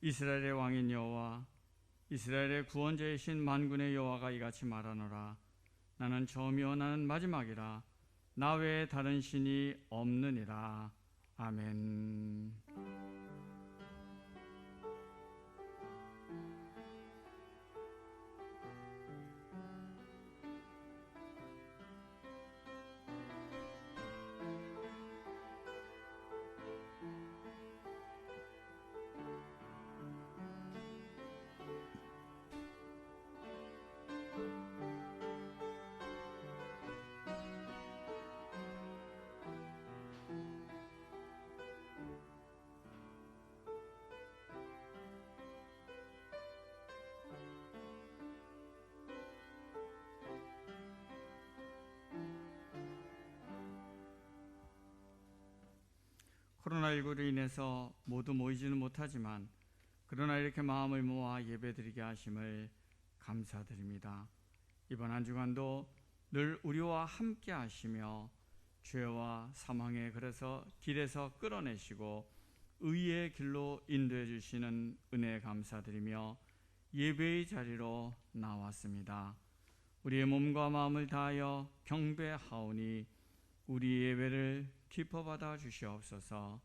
이스라엘의 왕인 여호와, 이스라엘의 구원자이신 만군의 여호와가 이같이 말하노라. 나는 처음이요 나는 마지막이라. 나 외에 다른 신이 없느니라. 아멘. 코로나19로 인해서 모두 모이지는 못하지만 그러나 이렇게 마음을 모아 예배드리게 하심을 감사드립니다. 이번 한 주간도 늘 우리와 함께 하시며 죄와 사망의 길에서 끌어내시고 의의 길로 인도해 주시는 은혜에 감사드리며 예배의 자리로 나왔습니다. 우리의 몸과 마음을 다하여 경배하오니 우리 예배를 기뻐 받아 주시옵소서.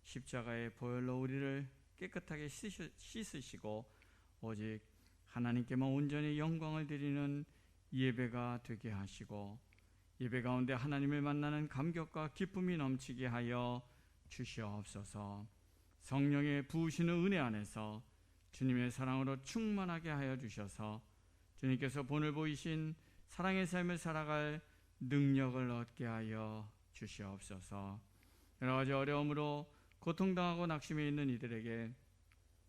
십자가의 보혈로 우리를 깨끗하게 씻으시고 오직 하나님께만 온전히 영광을 드리는 예배가 되게 하시고 예배 가운데 하나님을 만나는 감격과 기쁨이 넘치게 하여 주시옵소서. 성령의 부으시는 은혜 안에서 주님의 사랑으로 충만하게 하여 주셔서 주님께서 본을 보이신 사랑의 삶을 살아갈 능력을 얻게 하여 주시옵소서. 여러 가지 어려움으로 고통당하고 낙심해 있는 이들에게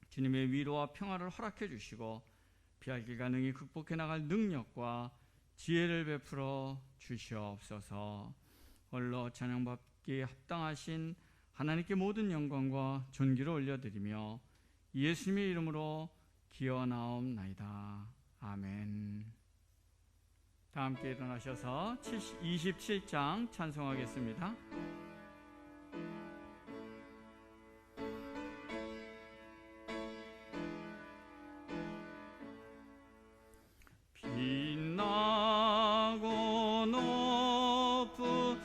주님의 위로와 평화를 허락해 주시고 피할 길 가능히 극복해 나갈 능력과 지혜를 베풀어 주시옵소서. 홀로 찬양받기에 합당하신 하나님께 모든 영광과 존귀를 올려드리며 예수님의 이름으로 기어나옵나이다. 아멘. 다 함께 일어나셔서 27장 찬송하겠습니다. 빛나고 높은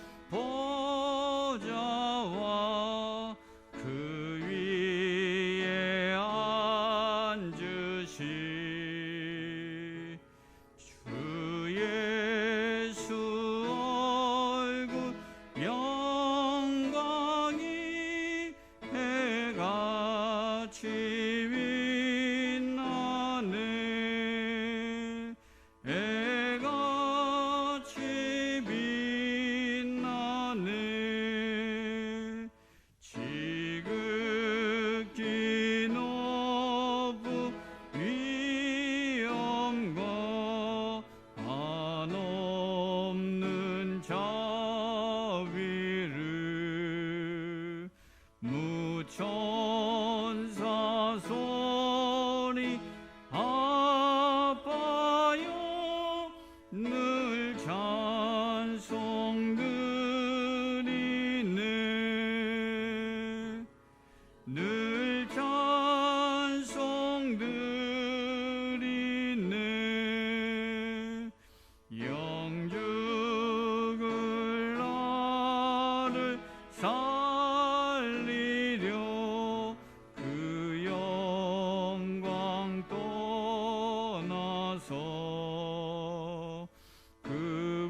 보좌와 그 위에 앉으신 주 예수 얼굴 영광이 해같이 빛나네. 해같이 빛나네. 지극히 높은 위엄과 한없는 자비를 무천사 소리 아파요 늘 찬송 드리네. 늘 찬송 드리네. 영죽을 나를 살리려 그 영광 떠나서 그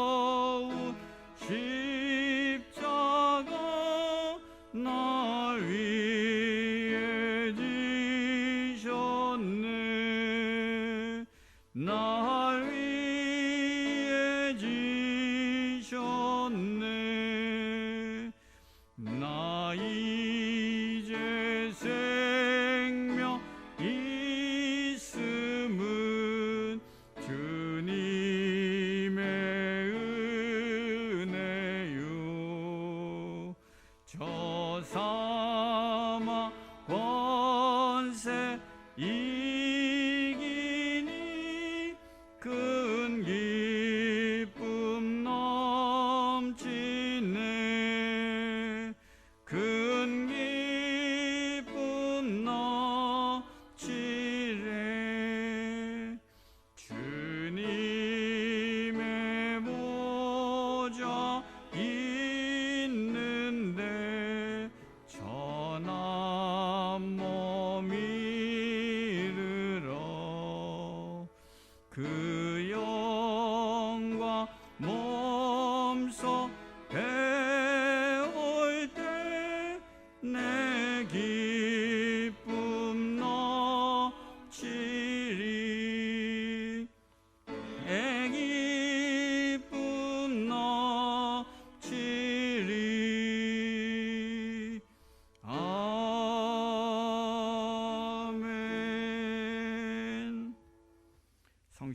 부끄러운 십자가 날 위해 지셨네. 날 위해 지셨네. 나 이제 생명 있음은 주님의 은혜요. 저 사망 권세 이기니 큰 기쁨 넘치네. 큰 기쁨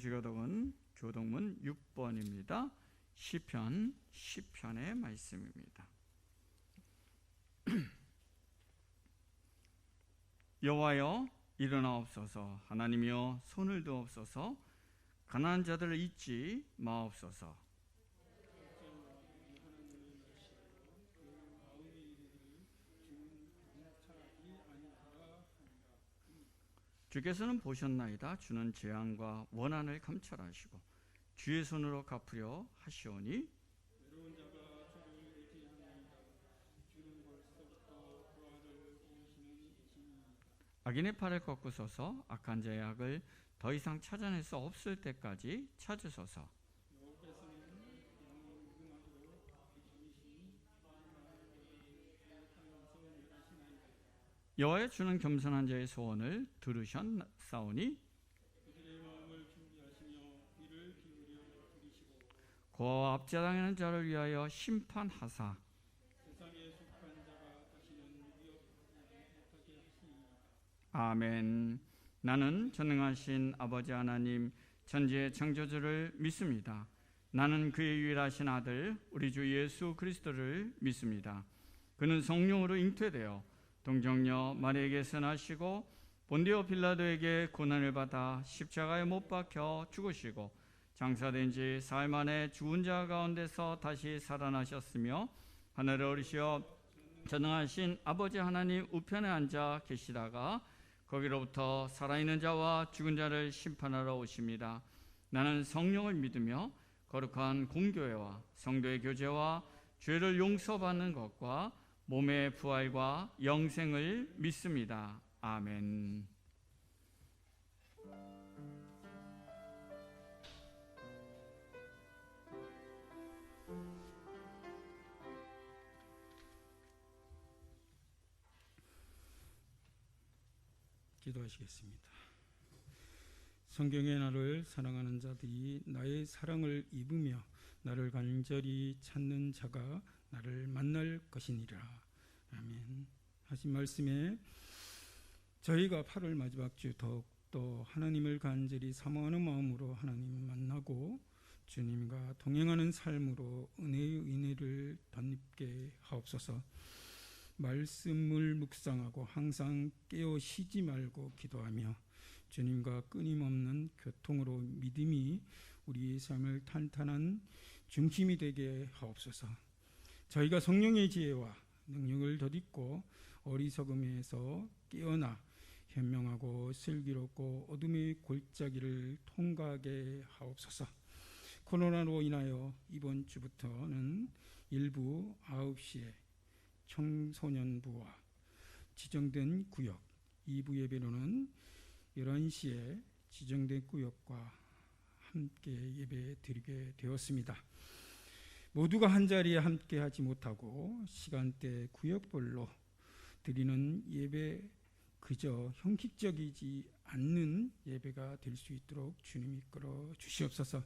성시교독은 교독문 6번입니다. 시편 10편의 말씀입니다. 여호와여 일어나옵소서. 하나님이여 손을 드옵소서. 가난한 자들을 잊지 마옵소서. 주께서는 보셨나이다. 주는 재앙과 원한을 감찰하시고 주의 손으로 갚으려 하시오니 악인의 팔을 꺾으소서. 악한 자의 악을 더 이상 찾아낼 수 없을 때까지 찾으소서. 여호와여 주는 겸손한 자의 소원을 들으셨사오니 고아와 압제당하는 자를 위하여 심판하사 아멘. 나는 전능하신 아버지 하나님 천지의 창조주를 믿습니다. 나는 그의 유일하신 아들 우리 주 예수 그리스도를 믿습니다. 그는 성령으로 잉태되어 동정녀 마리에게서 나시고 본디오 빌라도에게 고난을 받아 십자가에 못 박혀 죽으시고 장사된 지 사흘 만에 죽은 자 가운데서 다시 살아나셨으며 하늘에 오르시어 전능하신 아버지 하나님 우편에 앉아 계시다가 거기로부터 살아있는 자와 죽은 자를 심판하러 오십니다. 나는 성령을 믿으며 거룩한 공교회와 성도의 교제와 죄를 용서받는 것과 몸의 부활과 영생을 믿습니다. 아멘. 기도하시겠습니다. 성경의 나를 사랑하는 자들이 나의 사랑을 입으며 나를 간절히 찾는 자가 나를 만날 것이니라. 아멘. 하신 말씀에 저희가 8월 마지막 주 더욱더 하나님을 간절히 사모하는 마음으로 하나님을 만나고 주님과 동행하는 삶으로 은혜의 은혜를 덧입게 하옵소서. 말씀을 묵상하고 항상 깨어 쉬지 말고 기도하며 주님과 끊임없는 교통으로 믿음이 우리의 삶을 탄탄한 중심이 되게 하옵소서. 저희가 성령의 지혜와 능력을 덧입고 어리석음에서 깨어나 현명하고 슬기롭고 어둠의 골짜기를 통과하게 하옵소서. 코로나로 인하여 이번 주부터는 일부 9시에 청소년부와 지정된 구역, 2부 예배로는 11시에 지정된 구역과 함께 예배 드리게 되었습니다. 모두가 한자리에 함께 하지 못하고 시간대 구역별로 드리는 예배 그저 형식적이지 않는 예배가 될 수 있도록 주님 이끌어 주시옵소서.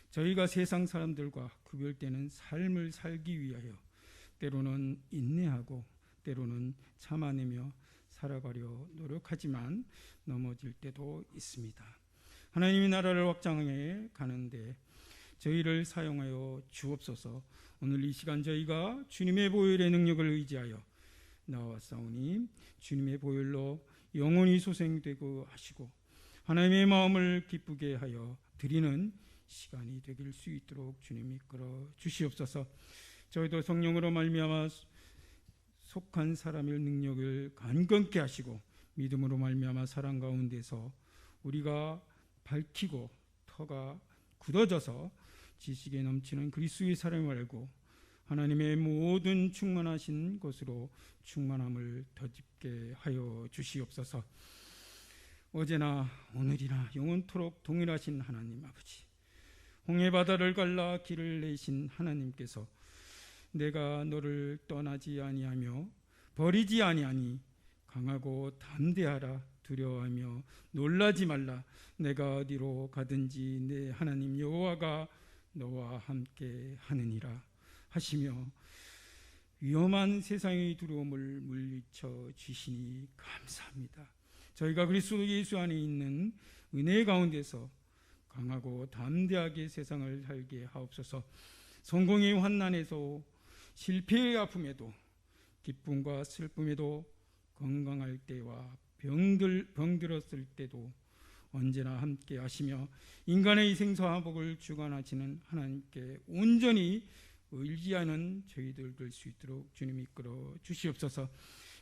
저희가 세상 사람들과 구별되는 삶을 살기 위하여 때로는 인내하고 때로는 참아내며 살아가려 노력하지만 넘어질 때도 있습니다. 하나님의 나라를 확장해 가는데 저희를 사용하여 주옵소서. 오늘 이 시간 저희가 주님의 보혈의 능력을 의지하여 나왔사오니 주님의 보혈로 영원히 소생되고 하시고 하나님의 마음을 기쁘게 하여 드리는 시간이 되길 수 있도록 주님 이끌어 주시옵소서. 저희도 성령으로 말미암아 속한 사람의 능력을 강건케 하시고 믿음으로 말미암아 사랑 가운데서 우리가 밝히고 터가 굳어져서 지식에 넘치는 그리스도의 사랑을 알고 하나님의 모든 충만하신 것으로 충만함을 덧입게 하여 주시옵소서. 어제나 오늘이나 영원토록 동일하신 하나님 아버지, 홍해 바다를 갈라 길을 내신 하나님께서 내가 너를 떠나지 아니하며 버리지 아니하니 강하고 담대하라. 두려워하며 놀라지 말라. 내가 어디로 가든지 내 하나님 여호와가 너와 함께 하느니라 하시며 위험한 세상의 두려움을 물리쳐 주시니 감사합니다. 저희가 그리스도 예수 안에 있는 은혜 가운데서 강하고 담대하게 세상을 살게 하옵소서. 성공의 환난에서 실패의 아픔에도 기쁨과 슬픔에도 건강할 때와 병들었을 때도 언제나 함께 하시며 인간의 생사화복을 주관하시는 하나님께 온전히 의지하는 저희들 될 수 있도록 주님 이끌어 주시옵소서.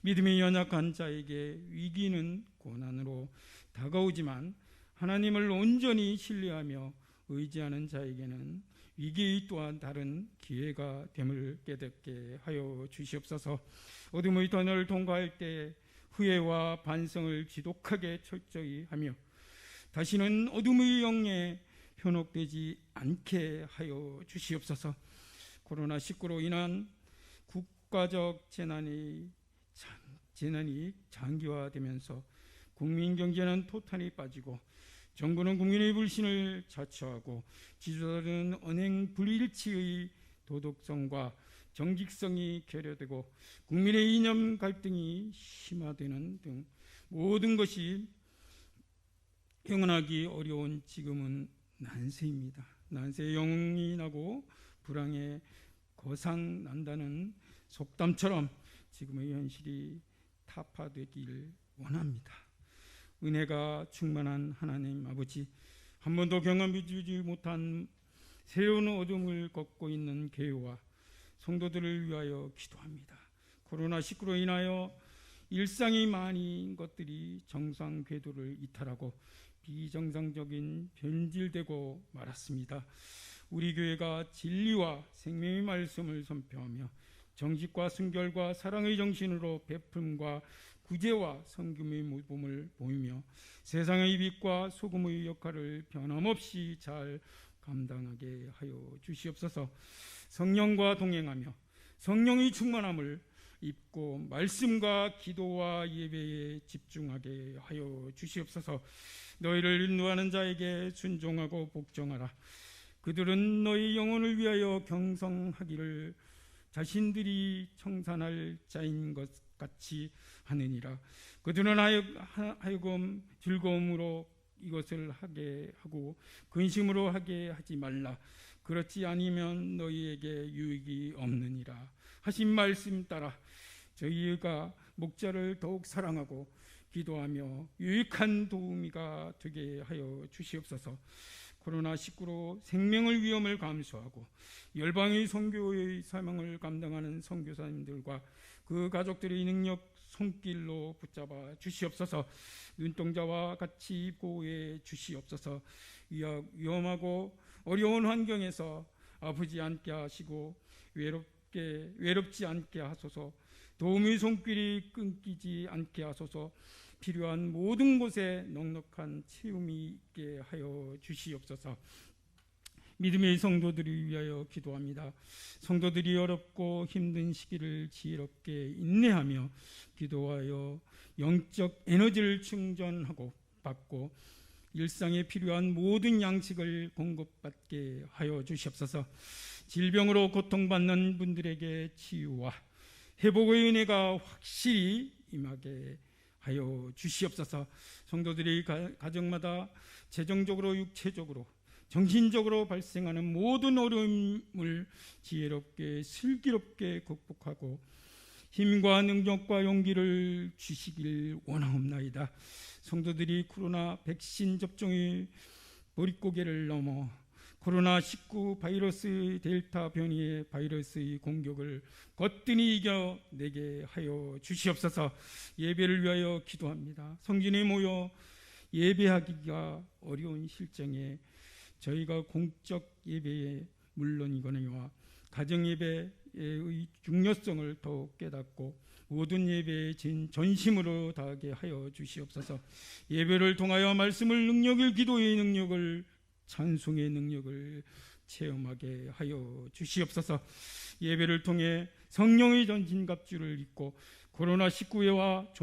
믿음이 연약한 자에게 위기는 고난으로 다가오지만 하나님을 온전히 신뢰하며 의지하는 자에게는 위기 또한 다른 기회가 됨을 깨닫게 하여 주시옵소서. 어둠의 터널을 통과할 때 후회와 반성을 지독하게 철저히 하며 다시는 어둠의 영에 현혹되지 않게 하여 주시옵소서. 코로나19로 인한 국가적 재난이 장기화되면서 국민 경제는 토탄이 빠지고 정부는 국민의 불신을 자초하고 지도자들은 언행 불일치의 도덕성과 정직성이 결여되고 국민의 이념 갈등이 심화되는 등 모든 것이 행운하기 어려운 지금은 난세입니다. 난세에 영웅이 나고 불황에 거상 난다는 속담처럼 지금의 현실이 타파되길 원합니다. 은혜가 충만한 하나님 아버지, 한 번도 경험해주지 못한 새로운 어둠을 걷고 있는 교회와 성도들을 위하여 기도합니다. 코로나19로 인하여 일상이 많은 것들이 정상 궤도를 이탈하고 비정상적인 변질되고 말았습니다. 우리 교회가 진리와 생명의 말씀을 선포하며 정직과 순결과 사랑의 정신으로 베품과 구제와 섬김의 모범을 보이며 세상의 빛과 소금의 역할을 변함없이 잘 감당하게 하여 주시옵소서. 성령과 동행하며 성령의 충만함을 입고 말씀과 기도와 예배에 집중하게 하여 주시옵소서. 너희를 인도하는 자에게 순종하고 복종하라. 그들은 너희 영혼을 위하여 경성하기를 자신들이 청산할 자인 것 같이 하느니라. 그들은 하여금 즐거움으로 이것을 하게 하고 근심으로 하게 하지 말라. 그렇지 아니면 너희에게 유익이 없느니라 하신 말씀 따라 저희가 목자를 더욱 사랑하고 기도하며 유익한 도우미가 되게 하여 주시옵소서. 코로나19로 생명의 위험을 감수하고 열방의 선교의 사명을 감당하는 선교사님들과 그 가족들의 능력 손길로 붙잡아 주시옵소서. 눈동자와 같이 보호해 주시옵소서. 위험하고 어려운 환경에서 아프지 않게 하시고 외롭지 않게 하소서. 도움의 손길이 끊기지 않게 하소서. 필요한 모든 곳에 넉넉한 채움이 있게 하여 주시옵소서. 믿음의 성도들을 위하여 기도합니다. 성도들이 어렵고 힘든 시기를 지혜롭게 인내하며 기도하여 영적 에너지를 충전하고 받고 일상에 필요한 모든 양식을 공급받게 하여 주시옵소서. 질병으로 고통받는 분들에게 치유와 회복의 은혜가 확실히 임하게 하여 주시옵소서. 성도들이 가정마다 재정적으로 육체적으로 정신적으로 발생하는 모든 어려움을 지혜롭게 슬기롭게 극복하고 힘과 능력과 용기를 주시길 원하옵나이다. 성도들이 코로나 백신 접종의 머릿고개를 넘어 코로나19 바이러스 델타 변이의 바이러스의 공격을 거뜬히 이겨내게 하여 주시옵소서. 예배를 위하여 기도합니다. 성진에 모여 예배하기가 어려운 실정에 저희가 공적 예배에 물론이거니와 가정 예배의 중요성을 더욱 깨닫고 모든 예배에 전심으로 다하게 하여 주시옵소서. 예배를 통하여 말씀을 능력을, 기도의 능력을, 찬송의 능력을 체험하게 하여 주시옵소서. 예배를 통해 성령의 전신갑주를 입고 코로나19와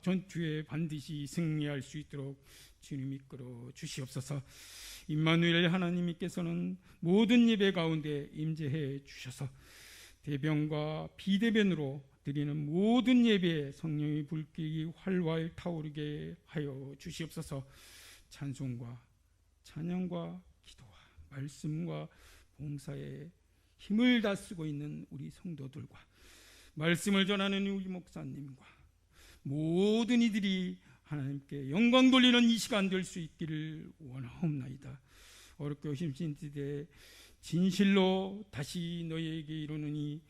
전투에 반드시 승리할 수 있도록 주님 이끌어 주시옵소서. 임마누엘 하나님께서는 모든 예배 가운데 임재해 주셔서 대변과 비대변으로 드리는 모든 예배에 성령의 불길이 활활 타오르게 하여 주시옵소서. 찬송과 찬양과 기도와 말씀과 봉사에 힘을 다 쓰고 있는 우리 성도들과 말씀을 전하는 우리 목사님과 모든 이들이 하나님께 영광 돌리는 이 시간 될 수 있기를 원하옵나이다. 어렵게 힘쓰신 때에 진실로 다시 너희에게 이르노니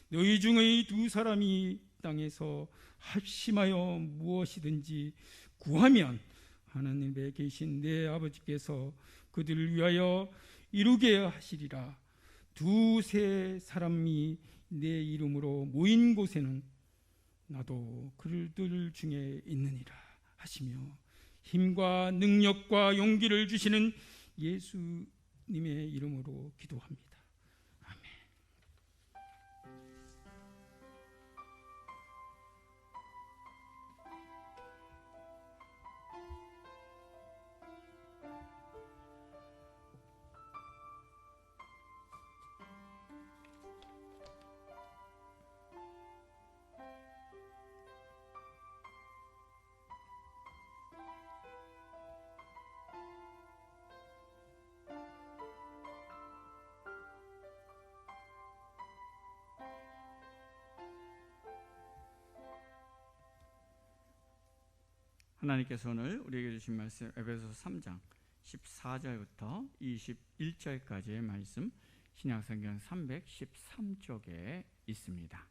너희 중의 두 사람이 땅에서 합심하여 무엇이든지 구하면 하나님에 계신 내 아버지께서 그들을 위하여 이루게 하시리라. 두세 사람이 내 이름으로 모인 곳에는 나도 그들 중에 있느니라 하시며 힘과 능력과 용기를 주시는 예수님의 이름으로 기도합니다. 아멘. 하나님께서 오늘 우리에게 주신 말씀 에베소서 3장 14절부터 21절까지의 말씀 신약성경 313쪽에 있습니다.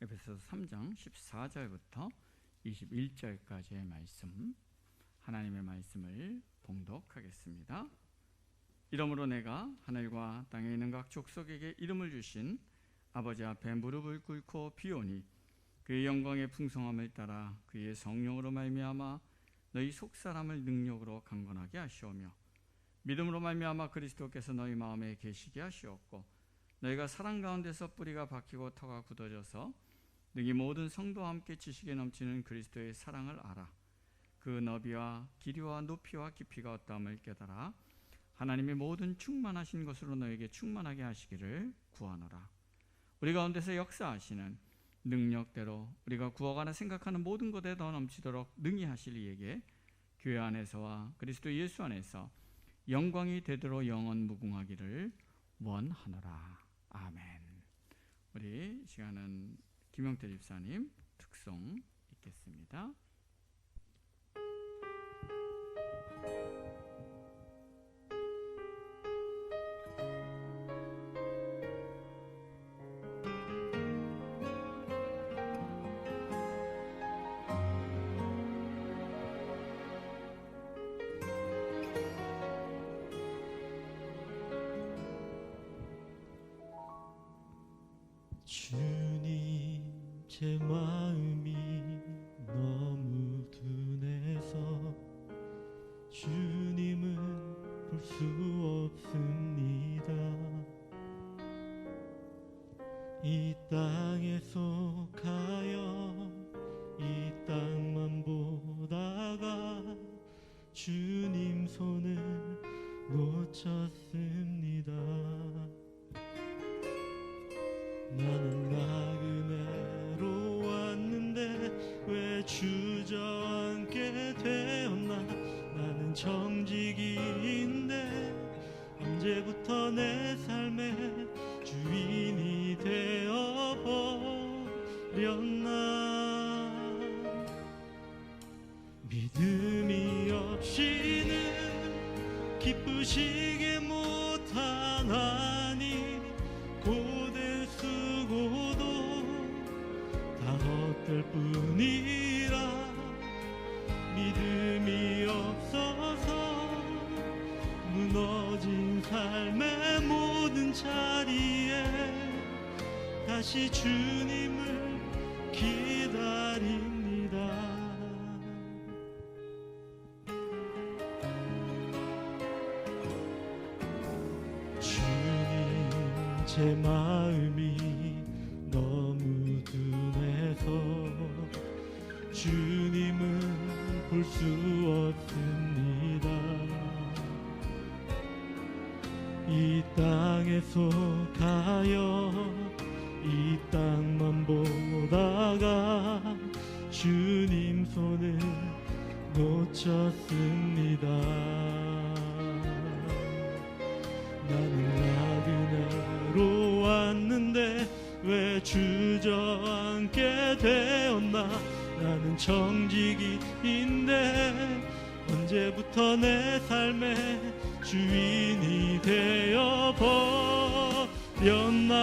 에베소서 3장 14절부터 21절까지의 말씀 하나님의 말씀을 봉독하겠습니다. 이러므로 내가 하늘과 땅에 있는 각 족속에게 이름을 주신 아버지 앞에 무릎을 꿇고 비오니 그의 영광의 풍성함을 따라 그의 성령으로 말미암아 너희 속사람을 능력으로 강건하게 하시오며 믿음으로 말미암아 그리스도께서 너희 마음에 계시게 하시었고 너희가 사랑 가운데서 뿌리가 박히고 터가 굳어져서 능히 모든 성도와 함께 지식에 넘치는 그리스도의 사랑을 알아 그 너비와 길이와 높이와 깊이가 어떠함을 깨달아 하나님의 모든 충만하신 것으로 너에게 충만하게 하시기를 구하노라. 우리 가운데서 역사하시는 능력대로 우리가 구하거나 생각하는 모든 것에 더 넘치도록 능히 하실 이에게 교회 안에서와 그리스도 예수 안에서 영광이 되도록 영원 무궁하기를 원하노라. 아멘. 우리 시간은 김영태 집사님 특송 읽겠습니다. 주님, 제 마음이 너무 둔해서 주님을 볼 수 없습니다. 이 땅에 속하여 이 땅만 보다가 주님 손을 놓쳤습니다. 나는 나그네로 왔는데 왜 주저앉게 되었나. 나는 정직인데 언제부터 내 삶의 주인이 되어버렸나. 믿음이 없이는 기쁘시게 못하나니 고대 쓰고도 다 헛될 뿐이라. 믿음이 없어서 무너진 삶의 모든 자리에 다시 주님을 기다립니다. 주님, 제 마음이 너무 둔해서 주님을 볼 수 없습니다. 이 땅에 속하여 이 땅만 보다가 주님 손을 놓쳤습니다. 나는 나그네로 왔는데 왜 주저앉게 되었나. 나는 청지기인데 언제부터 내 삶의 주인이 되어 버렸나.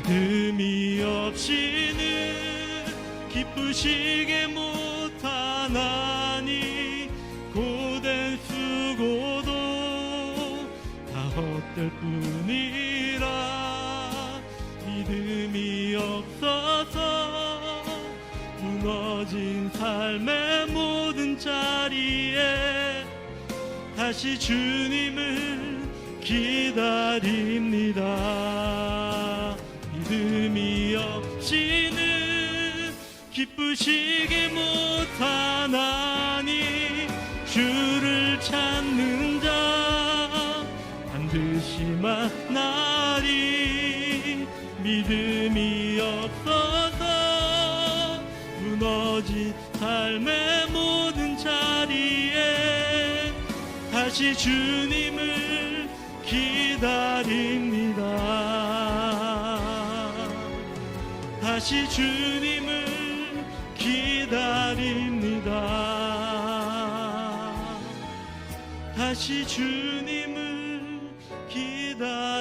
믿음이 없이는 기쁘시게 못하나니 고된 수고도 다 헛될 뿐이라. 믿음이 없어서 무너진 삶의 모든 자리에 다시 주님을 기다립니다. 믿음이 없이는 기쁘시게 못하나니 주를 찾는 자 반드시 만나리. 믿음이 없어서 무너진 삶의 모든 자리에 다시 주님을 기다립니다. 다시 주님을 기다립니다. 다시 주님을 기다립니다.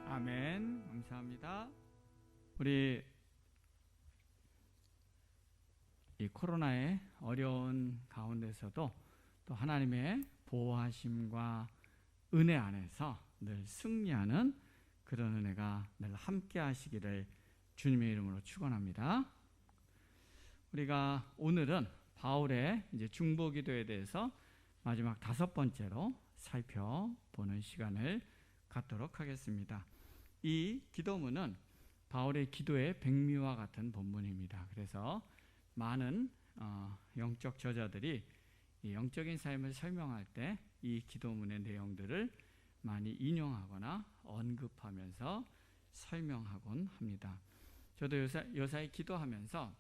아멘. 감사합니다. 우리 이 코로나의 어려운 가운데서도 또 하나님의 보호하심과 은혜 안에서 늘 승리하는 그런 은혜가 늘 함께 하시기를 주님의 이름으로 축원합니다. 우리가 오늘은 바울의 이제 중보기도에 대해서 마지막 5번째로 살펴보는 시간을 갖도록 하겠습니다. 이 기도문은 바울의 기도의 백미와 같은 본문입니다. 그래서 많은 영적 저자들이 이 영적인 삶을 설명할 때 이 기도문의 내용들을 많이 인용하거나 언급하면서 설명하곤 합니다. 저도 요사이 기도하면서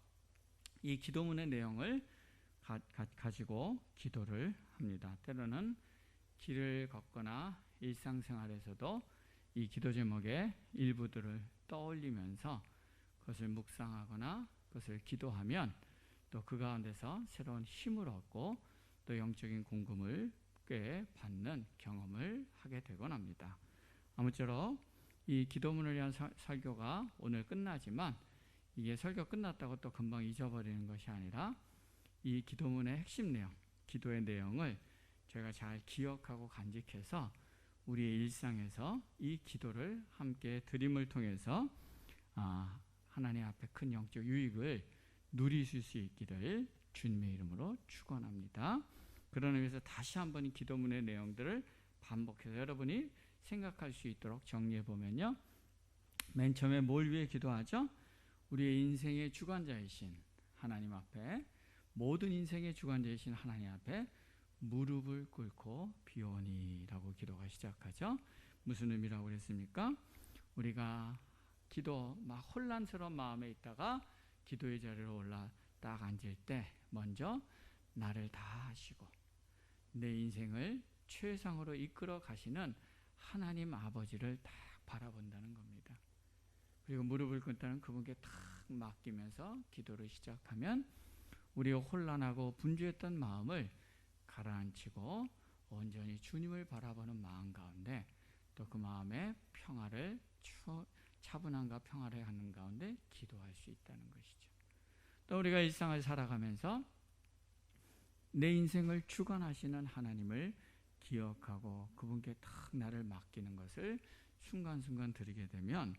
이 기도문의 내용을 가지고 기도를 합니다. 때로는 길을 걷거나 일상생활에서도 이 기도 제목의 일부들을 떠올리면서 그것을 묵상하거나 그것을 기도하면 또 그 가운데서 새로운 힘을 얻고 또 영적인 공급을 꽤 받는 경험을 하게 되곤 합니다. 아무쪼록 이 기도문을 위한 설교가 오늘 끝나지만 이게 설교 끝났다고 또 금방 잊어버리는 것이 아니라 이 기도문의 핵심 내용, 기도의 내용을 저희가 잘 기억하고 간직해서 우리의 일상에서 이 기도를 함께 드림을 통해서 하나님 앞에 큰 영적 유익을 누리실 수 있기를 주님의 이름으로 축원합니다. 그런 의미에서 다시 한번 이 기도문의 내용들을 반복해서 여러분이 생각할 수 있도록 정리해 보면요. 맨 처음에 뭘 위해 기도하죠? 우리의 인생의 주관자이신 하나님 앞에, 모든 인생의 주관자이신 하나님 앞에 무릎을 꿇고 비오니라고 기도가 시작하죠. 무슨 의미라고 그랬습니까? 우리가 기도 막 혼란스러운 마음에 있다가 기도의 자리로 올라 딱 앉을 때 먼저 나를 다 하시고 내 인생을 최상으로 이끌어 가시는 하나님 아버지를 딱 바라본다는 겁니다. 그리고 무릎을 꿇다는 그분께 딱 맡기면서 기도를 시작하면 우리의 혼란하고 분주했던 마음을 가라앉히고 온전히 주님을 바라보는 마음 가운데 또 그 마음에 평화를 차분함과 평화를 하는 가운데 기도할 수 있다는 것이죠. 또 우리가 일상을 살아가면서 내 인생을 주관하시는 하나님을 기억하고 그분께 딱 나를 맡기는 것을 순간순간 드리게 되면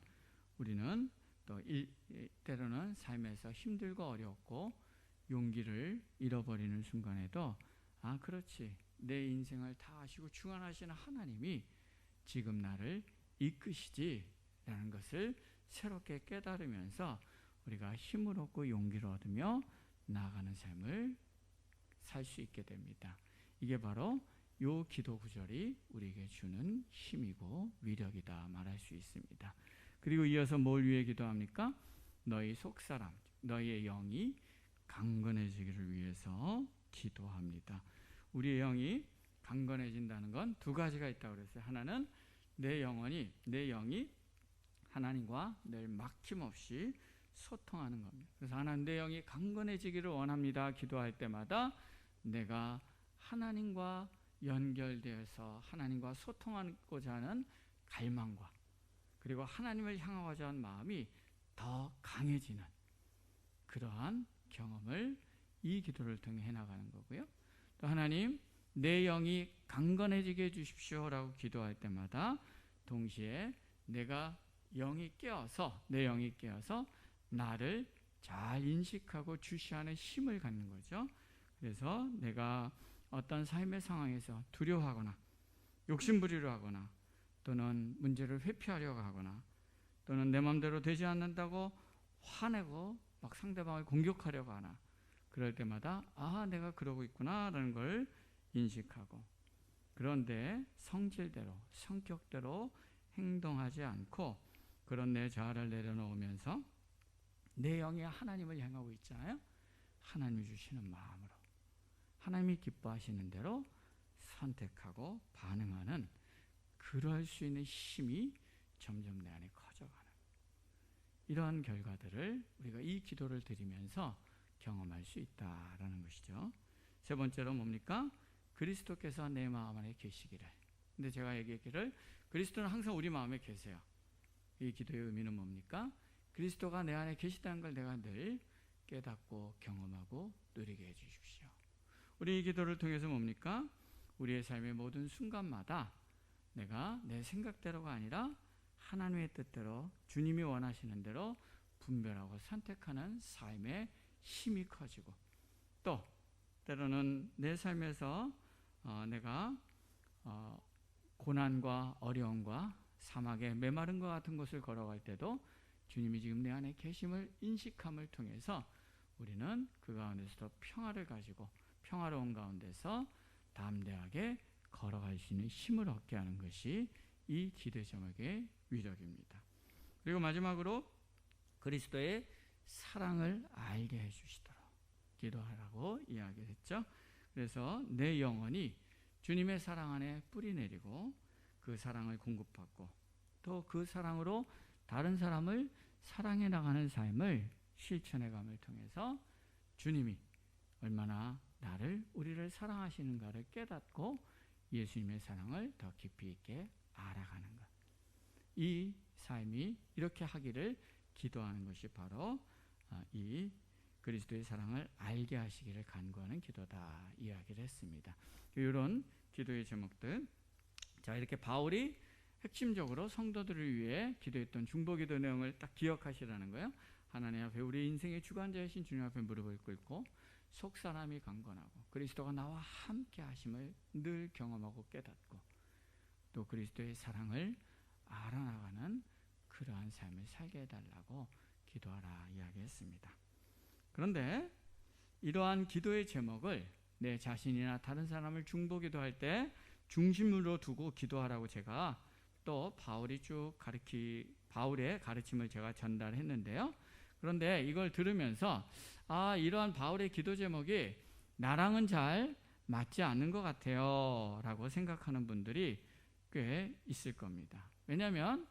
우리는 또 때로는 삶에서 힘들고 어렵고 용기를 잃어버리는 순간에도 그렇지, 내 인생을 다 아시고 주관하시는 하나님이 지금 나를 이끄시지 라는 것을 새롭게 깨달으면서 우리가 힘을 얻고 용기를 얻으며 나아가는 삶을 살 수 있게 됩니다. 이게 바로 요 기도 구절이 우리에게 주는 힘이고 위력이다 말할 수 있습니다. 그리고 이어서 뭘 위해 기도합니까? 너희 속사람, 너희의 영이 강건해지기를 위해서 기도합니다. 우리의 영이 강건해진다는 건 두 가지가 있다고 그랬어요. 하나는 내 영이 하나님과 늘 막힘없이 소통하는 겁니다. 그래서 하나님, 내 영이 강건해지기를 원합니다. 기도할 때마다 내가 하나님과 연결되어서 하나님과 소통하고자 하는 갈망과 그리고 하나님을 향하고자 하는 마음이 더 강해지는 그러한 경험을 이 기도를 통해 해나가는 거고요. 또 하나님, 내 영이 강건해지게 해주십시오라고 기도할 때마다 동시에 내 영이 깨어서 나를 잘 인식하고 주시하는 힘을 갖는 거죠. 그래서 내가 어떤 삶의 상황에서 두려워하거나 욕심부리려 하거나 또는 문제를 회피하려고 하거나 또는 내 마음대로 되지 않는다고 화내고 막 상대방을 공격하려고 하나, 그럴 때마다 내가 그러고 있구나라는 걸 인식하고, 그런데 성질대로 성격대로 행동하지 않고 그런 내 자아를 내려놓으면서 내 영이 하나님을 향하고 있잖아요. 하나님이 주시는 마음으로 하나님이 기뻐하시는 대로 선택하고 반응하는 그럴 수 있는 힘이 점점 내 안에 커져가는 이러한 결과들을 우리가 이 기도를 드리면서 경험할 수 있다라는 것이죠. 세 번째로 뭡니까? 그리스도께서 내 마음 안에 계시기를. 근데 제가 얘기했기를 그리스도는 항상 우리 마음에 계세요. 이 기도의 의미는 뭡니까? 그리스도가 내 안에 계시다는 걸 내가 늘 깨닫고 경험하고 누리게 해주십시오. 우리 이 기도를 통해서 뭡니까? 우리의 삶의 모든 순간마다 내가 내 생각대로가 아니라 하나님의 뜻대로 주님이 원하시는 대로 분별하고 선택하는 삶의 힘이 커지고, 또 때로는 내 삶에서 내가 고난과 어려움과 사막에 메마른 것 같은 곳을 걸어갈 때도 주님이 지금 내 안에 계심을 인식함을 통해서 우리는 그 가운데서도 평화를 가지고 평화로운 가운데서 담대하게 걸어갈 수 있는 힘을 얻게 하는 것이 이 기도 제목의 위력입니다. 그리고 마지막으로 그리스도의 사랑을 알게 해주시도록 기도하라고 이야기했죠. 그래서 내 영혼이 주님의 사랑 안에 뿌리 내리고 그 사랑을 공급받고 또 그 사랑으로 다른 사람을 사랑해 나가는 삶을 실천해감을 통해서 주님이 얼마나 우리를 사랑하시는가를 깨닫고 예수님의 사랑을 더 깊이 있게 알아가는 것, 이 삶이 이렇게 하기를 기도하는 것이 바로 이 그리스도의 사랑을 알게 하시기를 간구하는 기도다 이야기를 했습니다. 이런 기도의 제목들, 자, 이렇게 바울이 핵심적으로 성도들을 위해 기도했던 중보기도 내용을 딱 기억하시라는 거예요. 하나님 앞에 우리 인생의 주관자이신 주님 앞에 무릎을 꿇고 속사람이 강건하고 그리스도가 나와 함께 하심을 늘 경험하고 깨닫고 또 그리스도의 사랑을 알아나가는 그러한 삶을 살게 해달라고 기도하라 이야기했습니다. 그런데 이러한 기도의 제목을 내 자신이나 다른 사람을 중보기도할 때 중심으로 두고 기도하라고 제가 또 바울의 가르침을 제가 전달했는데요. 그런데 이걸 들으면서 이러한 바울의 기도 제목이 나랑은 잘 맞지 않는 것 같아요 라고 생각하는 분들이 꽤 있을 겁니다. 왜냐하면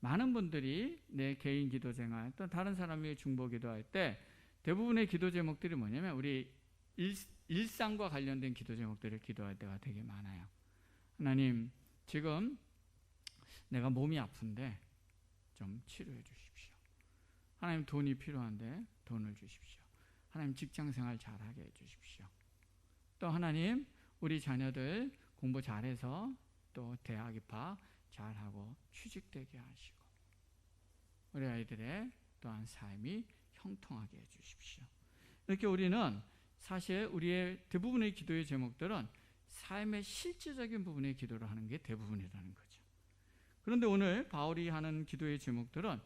많은 분들이 내 개인 기도 생활 또 다른 사람이 중보 기도할 때 대부분의 기도 제목들이 뭐냐면 우리 일상과 관련된 기도 제목들을 기도할 때가 되게 많아요. 하나님, 지금 내가 몸이 아픈데 좀 치료해 주십시오. 하나님, 돈이 필요한데 돈을 주십시오. 하나님, 직장생활 잘하게 해 주십시오. 또 하나님, 우리 자녀들 공부 잘해서 또 대학 입학 잘하고 취직되게 하시고 우리 아이들의 또한 삶이 형통하게 해 주십시오. 이렇게 우리는 사실 우리의 대부분의 기도의 제목들은 삶의 실제적인 부분의 기도를 하는 게 대부분이라는 거죠. 그런데 오늘 바울이 하는 기도의 제목들은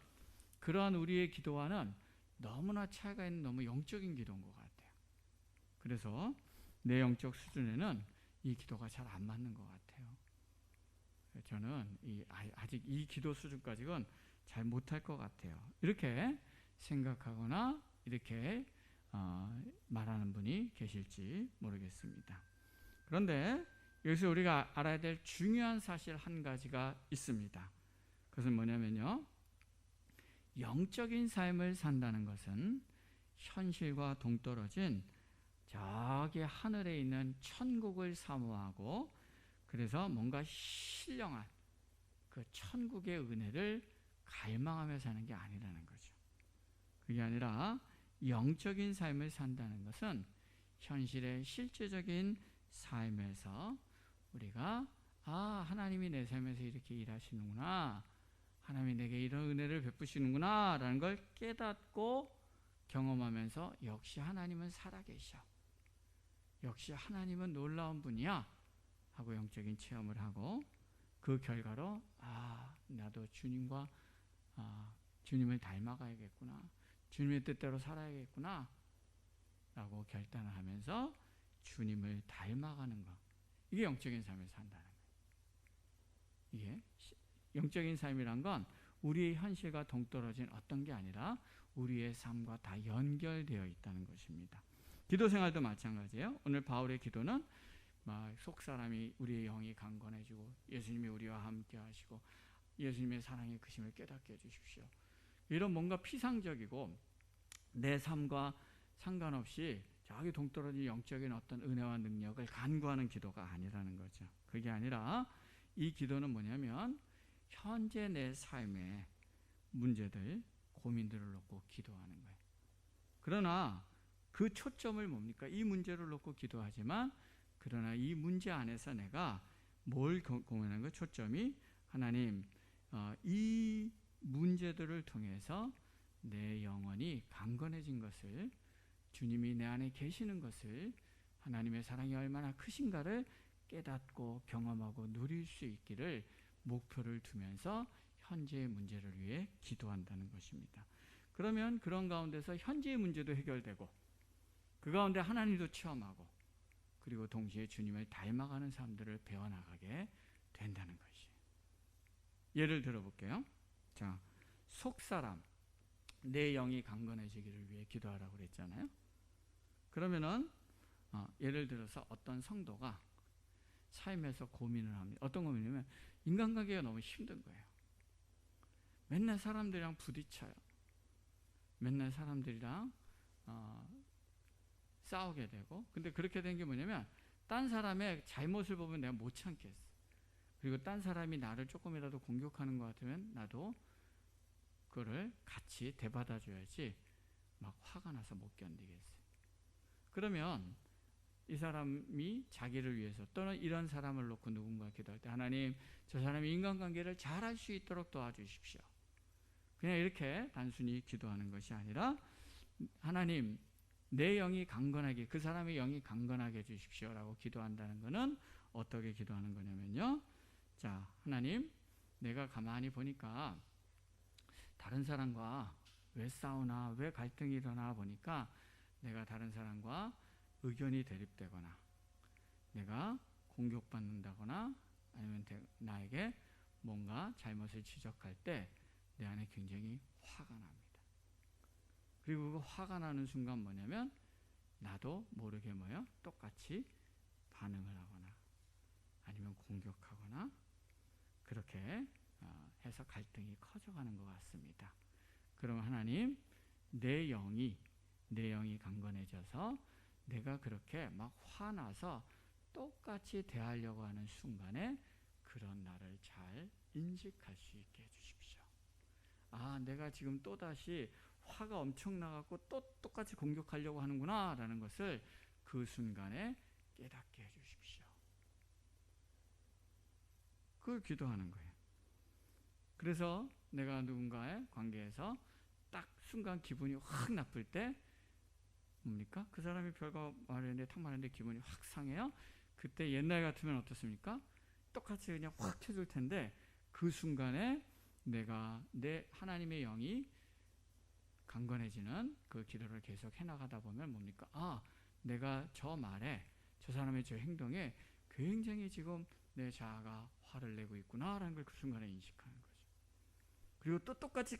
그러한 우리의 기도와는 너무나 차이가 있는 너무 영적인 기도인 것 같아요. 그래서 내 영적 수준에는 이 기도가 잘 안 맞는 것 같아요. 저는 아직 이 기도 수준까지는 잘 못할 것 같아요. 이렇게 생각하거나 이렇게 말하는 분이 계실지 모르겠습니다. 그런데 여기서 우리가 알아야 될 중요한 사실 한 가지가 있습니다. 그것은 뭐냐면요, 영적인 삶을 산다는 것은 현실과 동떨어진 저기 하늘에 있는 천국을 사모하고, 그래서 뭔가 신령한 그 천국의 은혜를 갈망하며 사는 게 아니라는 거죠. 그게 아니라 영적인 삶을 산다는 것은 현실의 실제적인 삶에서 우리가 하나님이 내 삶에서 이렇게 일하시는구나, 하나님이 내게 이런 은혜를 베푸시는구나 라는 걸 깨닫고 경험하면서 역시 하나님은 살아계셔, 역시 하나님은 놀라운 분이야 하고 영적인 체험을 하고, 그 결과로 나도 주님과 주님을 닮아가야겠구나, 주님의 뜻대로 살아야겠구나 라고 결단을 하면서 주님을 닮아가는 것, 이게 영적인 삶을 산다는 거예요. 이게 영적인 삶이란 건 우리의 현실과 동떨어진 어떤 게 아니라 우리의 삶과 다 연결되어 있다는 것입니다. 기도 생활도 마찬가지예요. 오늘 바울의 기도는 속사람이 우리의 영이 강건해지고 예수님이 우리와 함께 하시고 예수님의 사랑의 크심을 깨닫게 해주십시오, 이런 뭔가 피상적이고 내 삶과 상관없이 저기 동떨어진 영적인 어떤 은혜와 능력을 간구하는 기도가 아니라는 거죠. 그게 아니라 이 기도는 뭐냐면 현재 내 삶의 문제들, 고민들을 놓고 기도하는 거예요. 그러나 그 초점을 뭡니까? 이 문제를 놓고 기도하지만, 그러나 이 문제 안에서 내가 뭘 고민하는 거예요? 초점이 하나님, 이 문제들을 통해서 내 영혼이 강건해진 것을, 주님이 내 안에 계시는 것을, 하나님의 사랑이 얼마나 크신가를 깨닫고 경험하고 누릴 수 있기를 목표를 두면서 현재의 문제를 위해 기도한다는 것입니다. 그러면 그런 가운데서 현재의 문제도 해결되고 그 가운데 하나님도 체험하고 그리고 동시에 주님을 닮아가는 삶들을 배워나가게 된다는 것이에요. 예를 들어볼게요. 자, 속사람, 내 영이 강건해지기를 위해 기도하라고 그랬잖아요. 그러면은 예를 들어서 어떤 성도가 삶에서 고민을 합니다. 어떤 고민이냐면 인간관계가 너무 힘든 거예요. 맨날 사람들이랑 부딪혀요. 맨날 사람들이랑 싸우게 되고, 근데 그렇게 된 게 뭐냐면 딴 사람의 잘못을 보면 내가 못 참겠어. 그리고 딴 사람이 나를 조금이라도 공격하는 것 같으면 나도 그거를 같이 대받아줘야지 막 화가 나서 못 견디겠어요. 그러면 이 사람이 자기를 위해서 또는 이런 사람을 놓고 누군가 기도할 때 하나님, 저 사람이 인간관계를 잘할 수 있도록 도와주십시오. 그냥 이렇게 단순히 기도하는 것이 아니라 하나님, 내 영이 강건하게, 그 사람의 영이 강건하게 해주십시오라고 기도한다는 것은 어떻게 기도하는 거냐면요, 자, 하나님, 내가 가만히 보니까 다른 사람과 왜 싸우나, 왜 갈등이 일어나 보니까 내가 다른 사람과 의견이 대립되거나 내가 공격받는다거나 아니면 나에게 뭔가 잘못을 지적할 때 내 안에 굉장히 화가 납니다. 그리고 그 화가 나는 순간 뭐냐면 나도 모르게 똑같이 반응을 하거나 아니면 공격하거나 그렇게 해서 갈등이 커져가는 것 같습니다. 그러면 하나님, 내 영이 강건해져서 내가 그렇게 막 화나서 똑같이 대하려고 하는 순간에 그런 나를 잘 인식할 수 있게 해주십시오. 내가 지금 또다시 화가 엄청 나갖고 또 똑같이 공격하려고 하는구나 라는 것을 그 순간에 깨닫게 해주십시오. 그걸 기도하는 거예요. 그래서 내가 누군가의 관계에서 딱 순간 기분이 확 나쁠 때 뭡니까? 그 사람이 별거 말했는데 탁 말했는데 기분이 확 상해요. 그때 옛날 같으면 어떻습니까? 똑같이 그냥 확 쳐줄 텐데 그 순간에 내가 내 하나님의 영이 강건해지는 그 기도를 계속 해나가다 보면 뭡니까? 아, 내가 저 말에, 저 사람의 저 행동에 굉장히 지금 내 자아가 화를 내고 있구나라는 걸 그 순간에 인식하는 거죠. 그리고 또 똑같이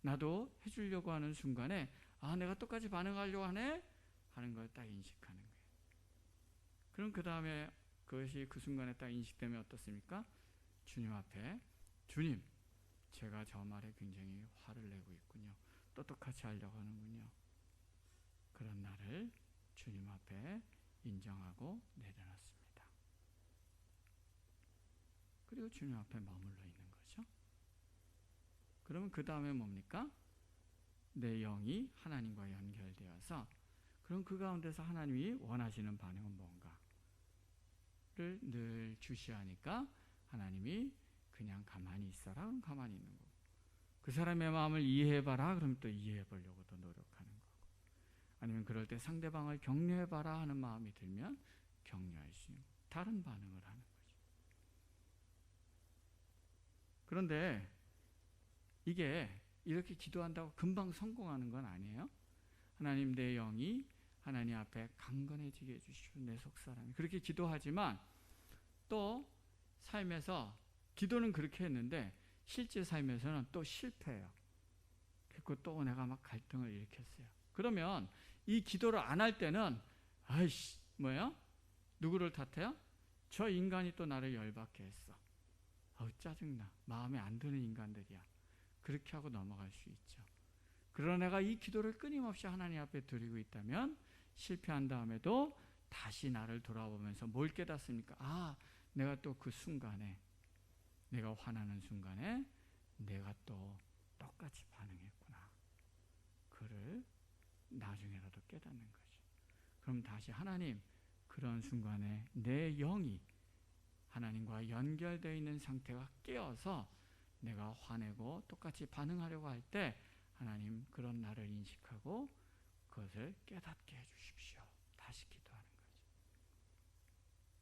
나도 해주려고 하는 순간에 아, 내가 똑같이 반응하려고 하네? 하는 걸 딱 인식하는 거예요. 그럼 그 다음에 그것이 그 순간에 딱 인식되면 어떻습니까? 주님 앞에, 주님, 제가 저 말에 굉장히 화를 내고 있군요. 또 똑같이 하려고 하는군요. 그런 나를 주님 앞에 인정하고 내려놨습니다. 그리고 주님 앞에 머물러 있는 거죠. 그러면 그 다음에 뭡니까? 내 영이 하나님과 연결되어서, 그럼 그 가운데서 하나님이 원하시는 반응은 뭔가를 늘 주시하니까 하나님이 그냥 가만히 있어라, 그럼 가만히 있는 거고, 그 사람의 마음을 이해해봐라, 그럼 또 이해해보려고 또 노력하는 거고, 아니면 그럴 때 상대방을 격려해봐라 하는 마음이 들면 격려할 수 있는, 다른 반응을 하는 거죠. 그런데 이게 이렇게 기도한다고 금방 성공하는 건 아니에요. 하나님, 내 영이 하나님 앞에 강건해지게 해주시오, 내 속사람이. 그렇게 기도하지만 또 삶에서 기도는 그렇게 했는데 실제 삶에서는 또 실패해요. 그리고 또 내가 막 갈등을 일으켰어요. 그러면 이 기도를 안 할 때는 아이씨, 뭐예요? 누구를 탓해요? 저 인간이 또 나를 열받게 했어. 아우, 짜증나. 마음에 안 드는 인간들이야. 그렇게 하고 넘어갈 수 있죠. 그러나 내가 이 기도를 끊임없이 하나님 앞에 드리고 있다면 실패한 다음에도 다시 나를 돌아보면서 뭘 깨닫습니까? 아, 내가 또 그 순간에, 내가 화나는 순간에 내가 또 똑같이 반응했구나. 그를 나중에라도 깨닫는 거죠. 그럼 다시 하나님, 그런 순간에 내 영이 하나님과 연결되어 있는 상태가 깨어서 내가 화내고 똑같이 반응하려고 할 때 하나님, 그런 나를 인식하고 그것을 깨닫게 해주십시오. 다시 기도하는 거죠.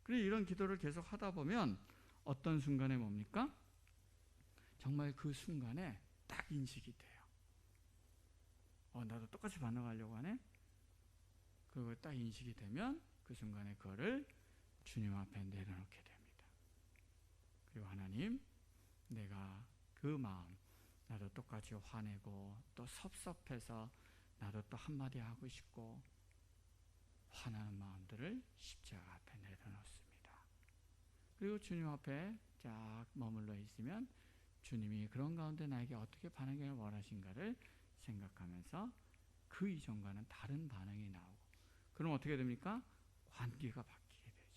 그리고 이런 기도를 계속 하다 보면 어떤 순간에 뭡니까? 정말 그 순간에 딱 인식이 돼요. 나도 똑같이 반응하려고 하네? 그리고 딱 인식이 되면 그 순간에 그거를 주님 앞에 내려놓게 됩니다. 그리고 하나님, 내가 그 마음, 나도 똑같이 화내고 또 섭섭해서 나도 또 한마디 하고 싶고 화나는 마음들을 십자가 앞에 내려놓습니다. 그리고 주님 앞에 쫙 머물러 있으면 주님이 그런 가운데 나에게 어떻게 반응을 원하신가를 생각하면서 그 이전과는 다른 반응이 나오고, 그럼 어떻게 됩니까? 관계가 바뀌게 되죠.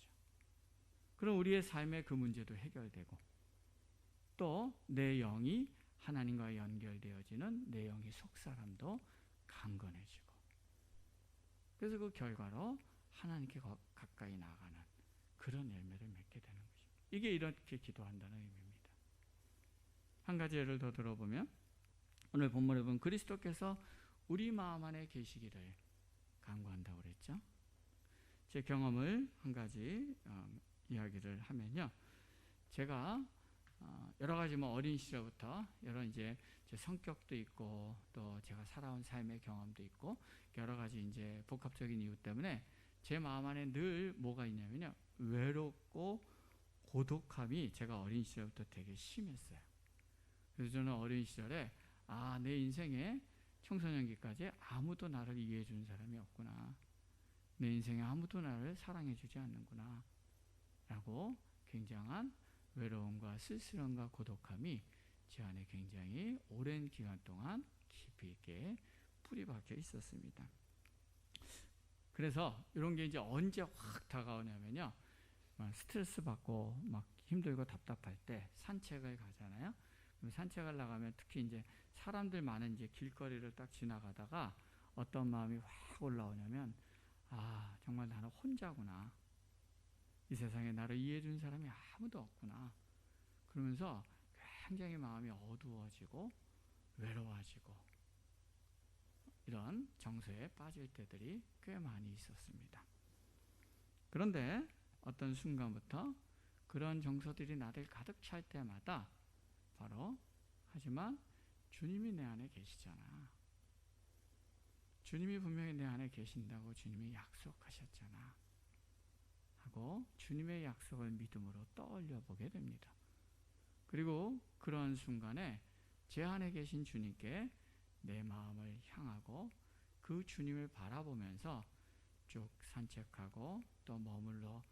그럼 우리의 삶의 그 문제도 해결되고 또 내 영이 하나님과 연결되어지는 내 영의 속사람도 강건해지고, 그래서 그 결과로 하나님께 가까이 나가는 그런 열매를 맺게 되는 것입니다. 이게 이렇게 기도한다는 의미입니다. 한 가지 예를 더 들어보면 오늘 본문에 보면 그리스도께서 우리 마음 안에 계시기를 간구한다고 그랬죠. 제 경험을 한 가지 이야기를 하면요, 제가 여러 가지 어린 시절부터 여러 이제 제 성격도 있고 또 제가 살아온 삶의 경험도 있고 여러 가지 이제 복합적인 이유 때문에 제 마음 안에 늘 뭐가 있냐면요, 외롭고 고독함이 제가 어린 시절부터 되게 심했어요. 그래서 저는 어린 시절에 내 인생에 청소년기까지 아무도 나를 이해해 주는 사람이 없구나, 내 인생에 아무도 나를 사랑해 주지 않는구나 라고 굉장한 외로움과 쓸쓸함과 고독함이 제 안에 굉장히 오랜 기간 동안 깊이 있게 뿌리 박혀 있었습니다. 그래서 이런 게 이제 언제 확 다가오냐면요, 스트레스 받고 막 힘들고 답답할 때 산책을 가잖아요. 그럼 산책을 나가면 특히 이제 사람들 많은 이제 길거리를 딱 지나가다가 어떤 마음이 확 올라오냐면, 정말 나는 혼자구나, 이 세상에 나를 이해해 주는 사람이 아무도 없구나, 그러면서 굉장히 마음이 어두워지고 외로워지고 이런 정서에 빠질 때들이 꽤 많이 있었습니다. 그런데 어떤 순간부터 그런 정서들이 나를 가득 찰 때마다 바로, 하지만 주님이 내 안에 계시잖아, 주님이 분명히 내 안에 계신다고 주님이 약속하셨잖아 하고 주님의 약속을 믿음으로 떠올려 보게 됩니다. 그리고 그런 순간에 제 안에 계신 주님께 내 마음을 향하고 그 주님을 바라보면서 쭉 산책하고 또 머물러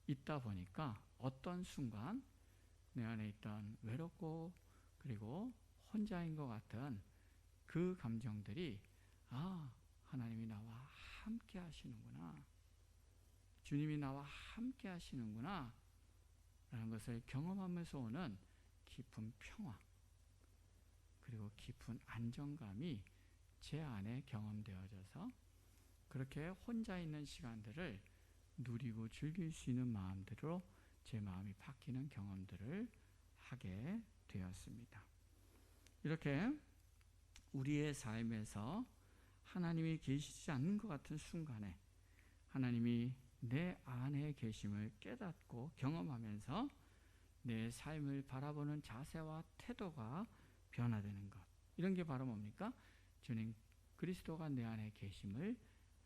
있다 보니까 어떤 순간 내 안에 있던 외롭고 그리고 혼자인 것 같은 그 감정들이 하나님이 나와 함께 하시는구나, 주님이 나와 함께 하시는구나 라는 것을 경험하면서 오는 깊은 평화 그리고 깊은 안정감이 제 안에 경험되어져서 그렇게 혼자 있는 시간들을 누리고 즐길 수 있는 마음대로 제 마음이 바뀌는 경험들을 하게 되었습니다. 이렇게 우리의 삶에서 하나님이 계시지 않는 것 같은 순간에 하나님이 내 안에 계심을 깨닫고 경험하면서 내 삶을 바라보는 자세와 태도가 변화되는 것, 이런 게 바로 뭡니까? 주님 그리스도가 내 안에 계심을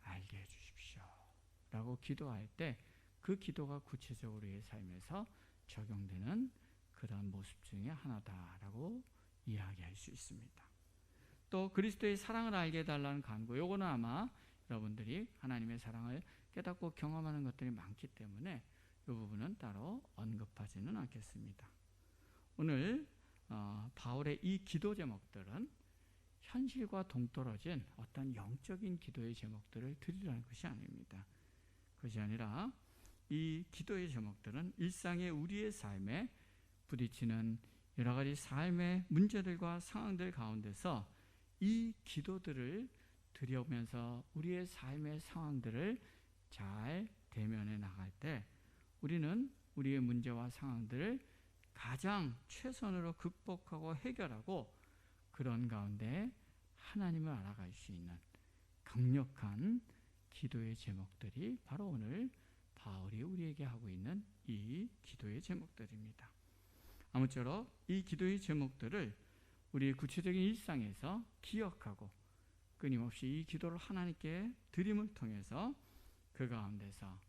알게 해주십시오 라고 기도할 때 그 기도가 구체적으로 우리의 삶에서 적용되는 그런 모습 중에 하나다라고 이야기할 수 있습니다. 또 그리스도의 사랑을 알게 해달라는 간구, 요거는 아마 여러분들이 하나님의 사랑을 깨닫고 경험하는 것들이 많기 때문에 이 부분은 따로 언급하지는 않겠습니다. 오늘 바울의 이 기도 제목들은 현실과 동떨어진 어떤 영적인 기도의 제목들을 드리라는 것이 아닙니다. 그것이 아니라 이 기도의 제목들은 일상의 우리의 삶에 부딪히는 여러 가지 삶의 문제들과 상황들 가운데서 이 기도들을 드려오면서 우리의 삶의 상황들을 잘 대면해 나갈 때 우리는 우리의 문제와 상황들을 가장 최선으로 극복하고 해결하고 그런 가운데 하나님을 알아갈 수 있는 강력한 기도의 제목들이 바로 오늘 바울이 우리에게 하고 있는 이 기도의 제목들입니다. 아무쪼록 이 기도의 제목들을 우리의 구체적인 일상에서 기억하고 끊임없이 이 기도를 하나님께 드림을 통해서 그 가운데서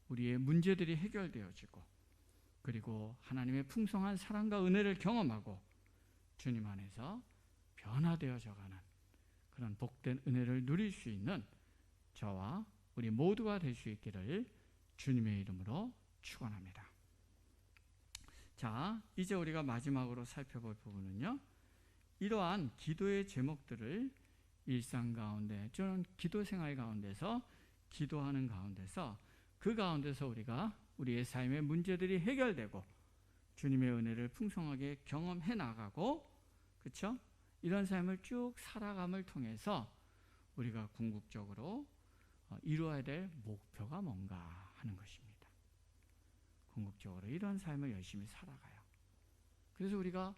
우리의 문제들이 해결되어지고 그리고 하나님의 풍성한 사랑과 은혜를 경험하고 주님 안에서 변화되어져가는 그런 복된 은혜를 누릴 수 있는 저와 우리 모두가 될 수 있기를 주님의 이름으로 축원합니다. 자, 이제 우리가 마지막으로 살펴볼 부분은요, 이러한 기도의 제목들을 일상 가운데 저는 기도 생활 가운데서 기도하는 가운데서 그 가운데서 우리가 우리의 삶의 문제들이 해결되고 주님의 은혜를 풍성하게 경험해 나가고, 그렇죠? 이런 삶을 쭉 살아감을 통해서 우리가 궁극적으로 이루어야 될 목표가 뭔가 하는 것입니다. 궁극적으로 이런 삶을 열심히 살아가요. 그래서 우리가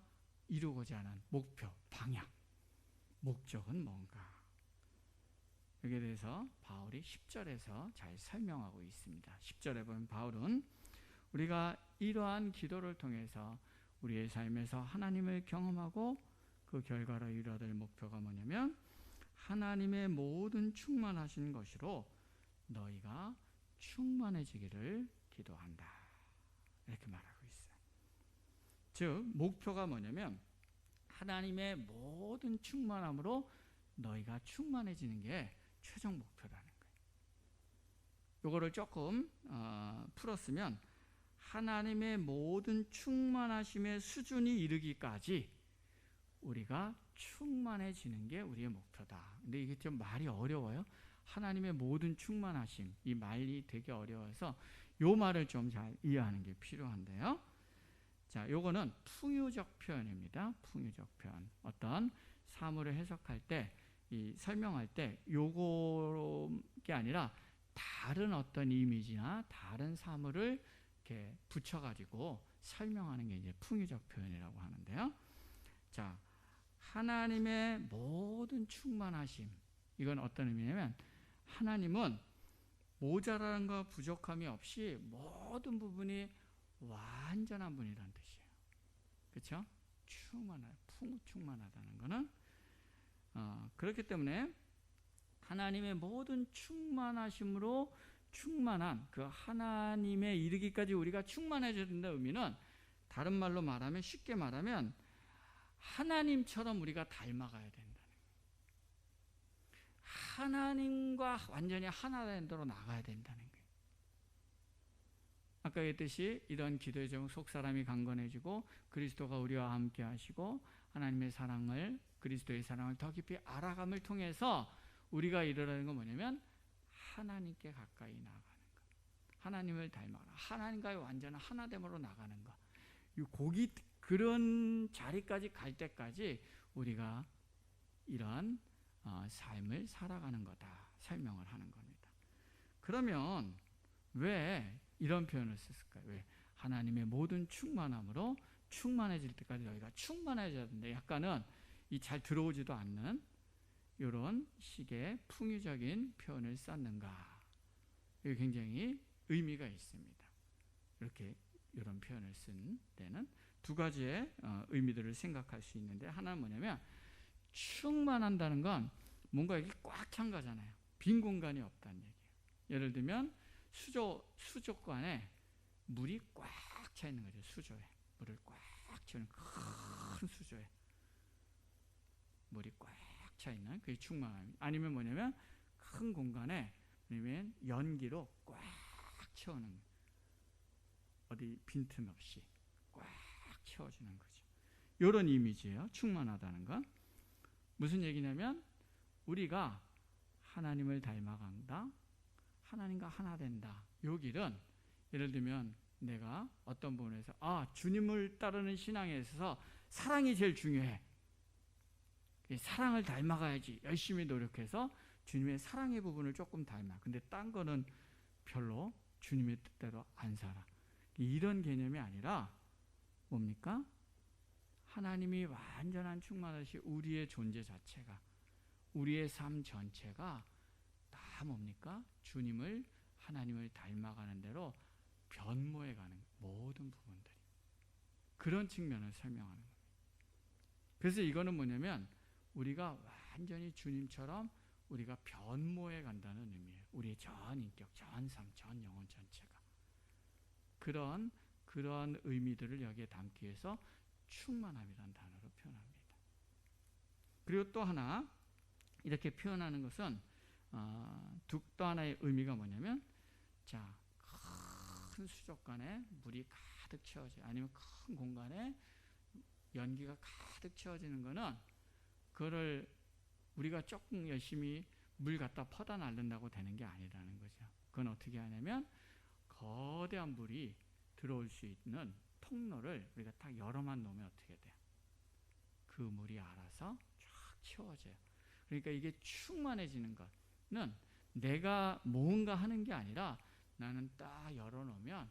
이루고자 하는 목표, 방향, 목적은 뭔가? 여기에 대해서 바울이 10절에서 잘 설명하고 있습니다. 10절에 보면 바울은 우리가 이러한 기도를 통해서 우리의 삶에서 하나님을 경험하고 그 결과로 이루어야 될 목표가 뭐냐면 하나님의 모든 충만하신 것으로 너희가 충만해지기를 기도한다. 이렇게 말하고 있어요. 즉 목표가 뭐냐면 하나님의 모든 충만함으로 너희가 충만해지는 게 최종 목표라는 거예요. 이거를 조금 풀었으면 하나님의 모든 충만하심의 수준이 이르기까지 우리가 충만해지는 게 우리의 목표다. 근데 이게 좀 말이 어려워요. 하나님의 모든 충만하심, 이 말이 되게 어려워서 이 말을 좀 잘 이해하는 게 필요한데요. 자, 요거는 풍유적 표현입니다. 풍유적 표현. 어떤 사물을 해석할 때, 이 설명할 때 요게 아니라 다른 어떤 이미지나 다른 사물을 이렇게 붙여가지고 설명하는 게 이제 풍유적 표현이라고 하는데요. 자, 하나님의 모든 충만하심. 이건 어떤 의미냐면 하나님은 모자란과 부족함이 없이 모든 부분이 완전한 분이라는 뜻이에요. 그렇죠? 충만하다는 것은 그렇기 때문에 하나님의 모든 충만하심으로 충만한 그 하나님에 이르기까지 우리가 충만해져야 된다는 의미는, 다른 말로 말하면, 쉽게 말하면 하나님처럼 우리가 닮아가야 된다는 거예요. 하나님과 완전히 하나 된 대로 나가야 된다는 거예요. 아까 얘기했듯이 이런 기도의 제목, 속사람이 강건해지고 그리스도가 우리와 함께 하시고 하나님의 사랑을, 그리스도의 사랑을 더 깊이 알아감을 통해서 우리가 이루라는 건 뭐냐면 하나님께 가까이 나가는 것, 하나님을 닮아가는, 하나님과의 완전한 하나됨으로 나가는 것. 거기 그런 자리까지 갈 때까지 우리가 이런 삶을 살아가는 거다 설명을 하는 겁니다. 그러면 왜 이런 표현을 썼을까요? 왜 하나님의 모든 충만함으로 충만해질 때까지 너희가 충만해져야 된다. 약간은 이 잘 들어오지도 않는 이런 식의 풍유적인 표현을 썼는가? 이게 굉장히 의미가 있습니다. 이렇게 이런 표현을 쓴 데는 두 가지의 의미들을 생각할 수 있는데, 하나는 뭐냐면 충만한다는 건 뭔가 여기 꽉 찬 거잖아요. 빈 공간이 없다는 얘기예요. 예를 들면 수족관에 물이 꽉 차 있는 거죠. 수조에 물을 꽉 채우는 큰 수조에 물이 꽉 차 있는 그게 충만함. 아니면 뭐냐면 큰 공간에 아니면 연기로 꽉 채우는 거예요. 어디 빈틈없이 꽉 채워주는 거죠. 이런 이미지예요. 충만하다는 건 무슨 얘기냐면 우리가 하나님을 닮아간다, 하나님과 하나 된다. 요 길은 예를 들면 내가 어떤 부분에서 주님을 따르는 신앙에 있어서 사랑이 제일 중요해. 사랑을 닮아가야지. 열심히 노력해서 주님의 사랑의 부분을 조금 닮아. 근데 딴 거는 별로 주님의 뜻대로 안 살아. 이런 개념이 아니라 뭡니까? 하나님이 완전한 충만하신 우리의 존재 자체가, 우리의 삶 전체가 다 뭡니까? 주님을, 하나님을 닮아가는 대로 변모해가는 모든 부분들이, 그런 측면을 설명하는 겁니다. 그래서 이거는 뭐냐면 우리가 완전히 주님처럼 우리가 변모해 간다는 의미예요. 우리의 전 인격, 전 삶, 전 영혼 전체가 그런 의미들을 여기에 담기 위해서 충만함이라는 단어로 표현합니다. 그리고 또 하나 이렇게 표현하는 것은 또 하나의 의미가 뭐냐면, 큰 수족관에 물이 가득 채워져, 아니면 큰 공간에 연기가 가득 채워지는 거는 그거를 우리가 조금 열심히 물 갖다 퍼다 날른다고 되는 게 아니라는 거죠. 그건 어떻게 하냐면 거대한 물이 들어올 수 있는 통로를 우리가 딱 열어만 놓으면 어떻게 돼요? 그 물이 알아서 쫙 채워져요. 그러니까 이게 충만해지는 것은 내가 뭔가 하는 게 아니라 나는 딱 열어놓으면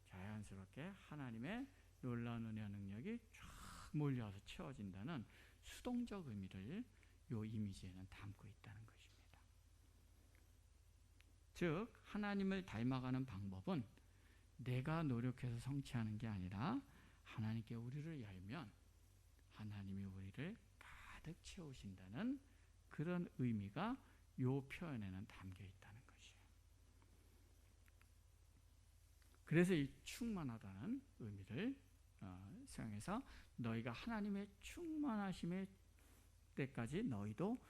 자연스럽게 하나님의 놀라운 은혜와 능력이 쫙 몰려와서 채워진다는 수동적 의미를 이 이미지에는 담고 있다는 것입니다. 즉 하나님을 닮아가는 방법은 내가 노력해서 성취하는 게 아니라 하나님께 우리를 열면 하나님이 우리를 가득 채우신다는 그런 의미가 이 표현에는 담겨 있다는 것이에요. 그래서 이 충만하다는 의미를 사용해서 너희가 하나님의 충만하심의 때까지 너희도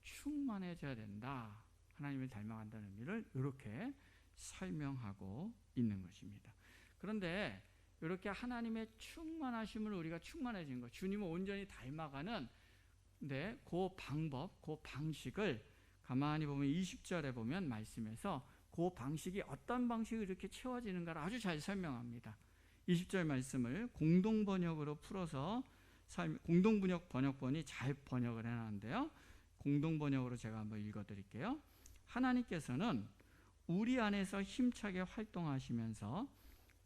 충만해져야 된다. 하나님을 닮아간다는 의미를 이렇게 설명하고 있는 것입니다. 그런데 이렇게 하나님의 충만하심을 우리가 충만해지는 것, 주님을 온전히 닮아가는 그 방법, 그 방식을 가만히 보면 20절에 보면 말씀에서 그 방식이 어떤 방식으로 이렇게 채워지는가를 아주 잘 설명합니다. 20절 말씀을 공동번역으로 풀어서 공동번역 번역본이 잘 번역을 해놨는데요. 공동번역으로 제가 한번 읽어드릴게요. 하나님께서는 우리 안에서 힘차게 활동하시면서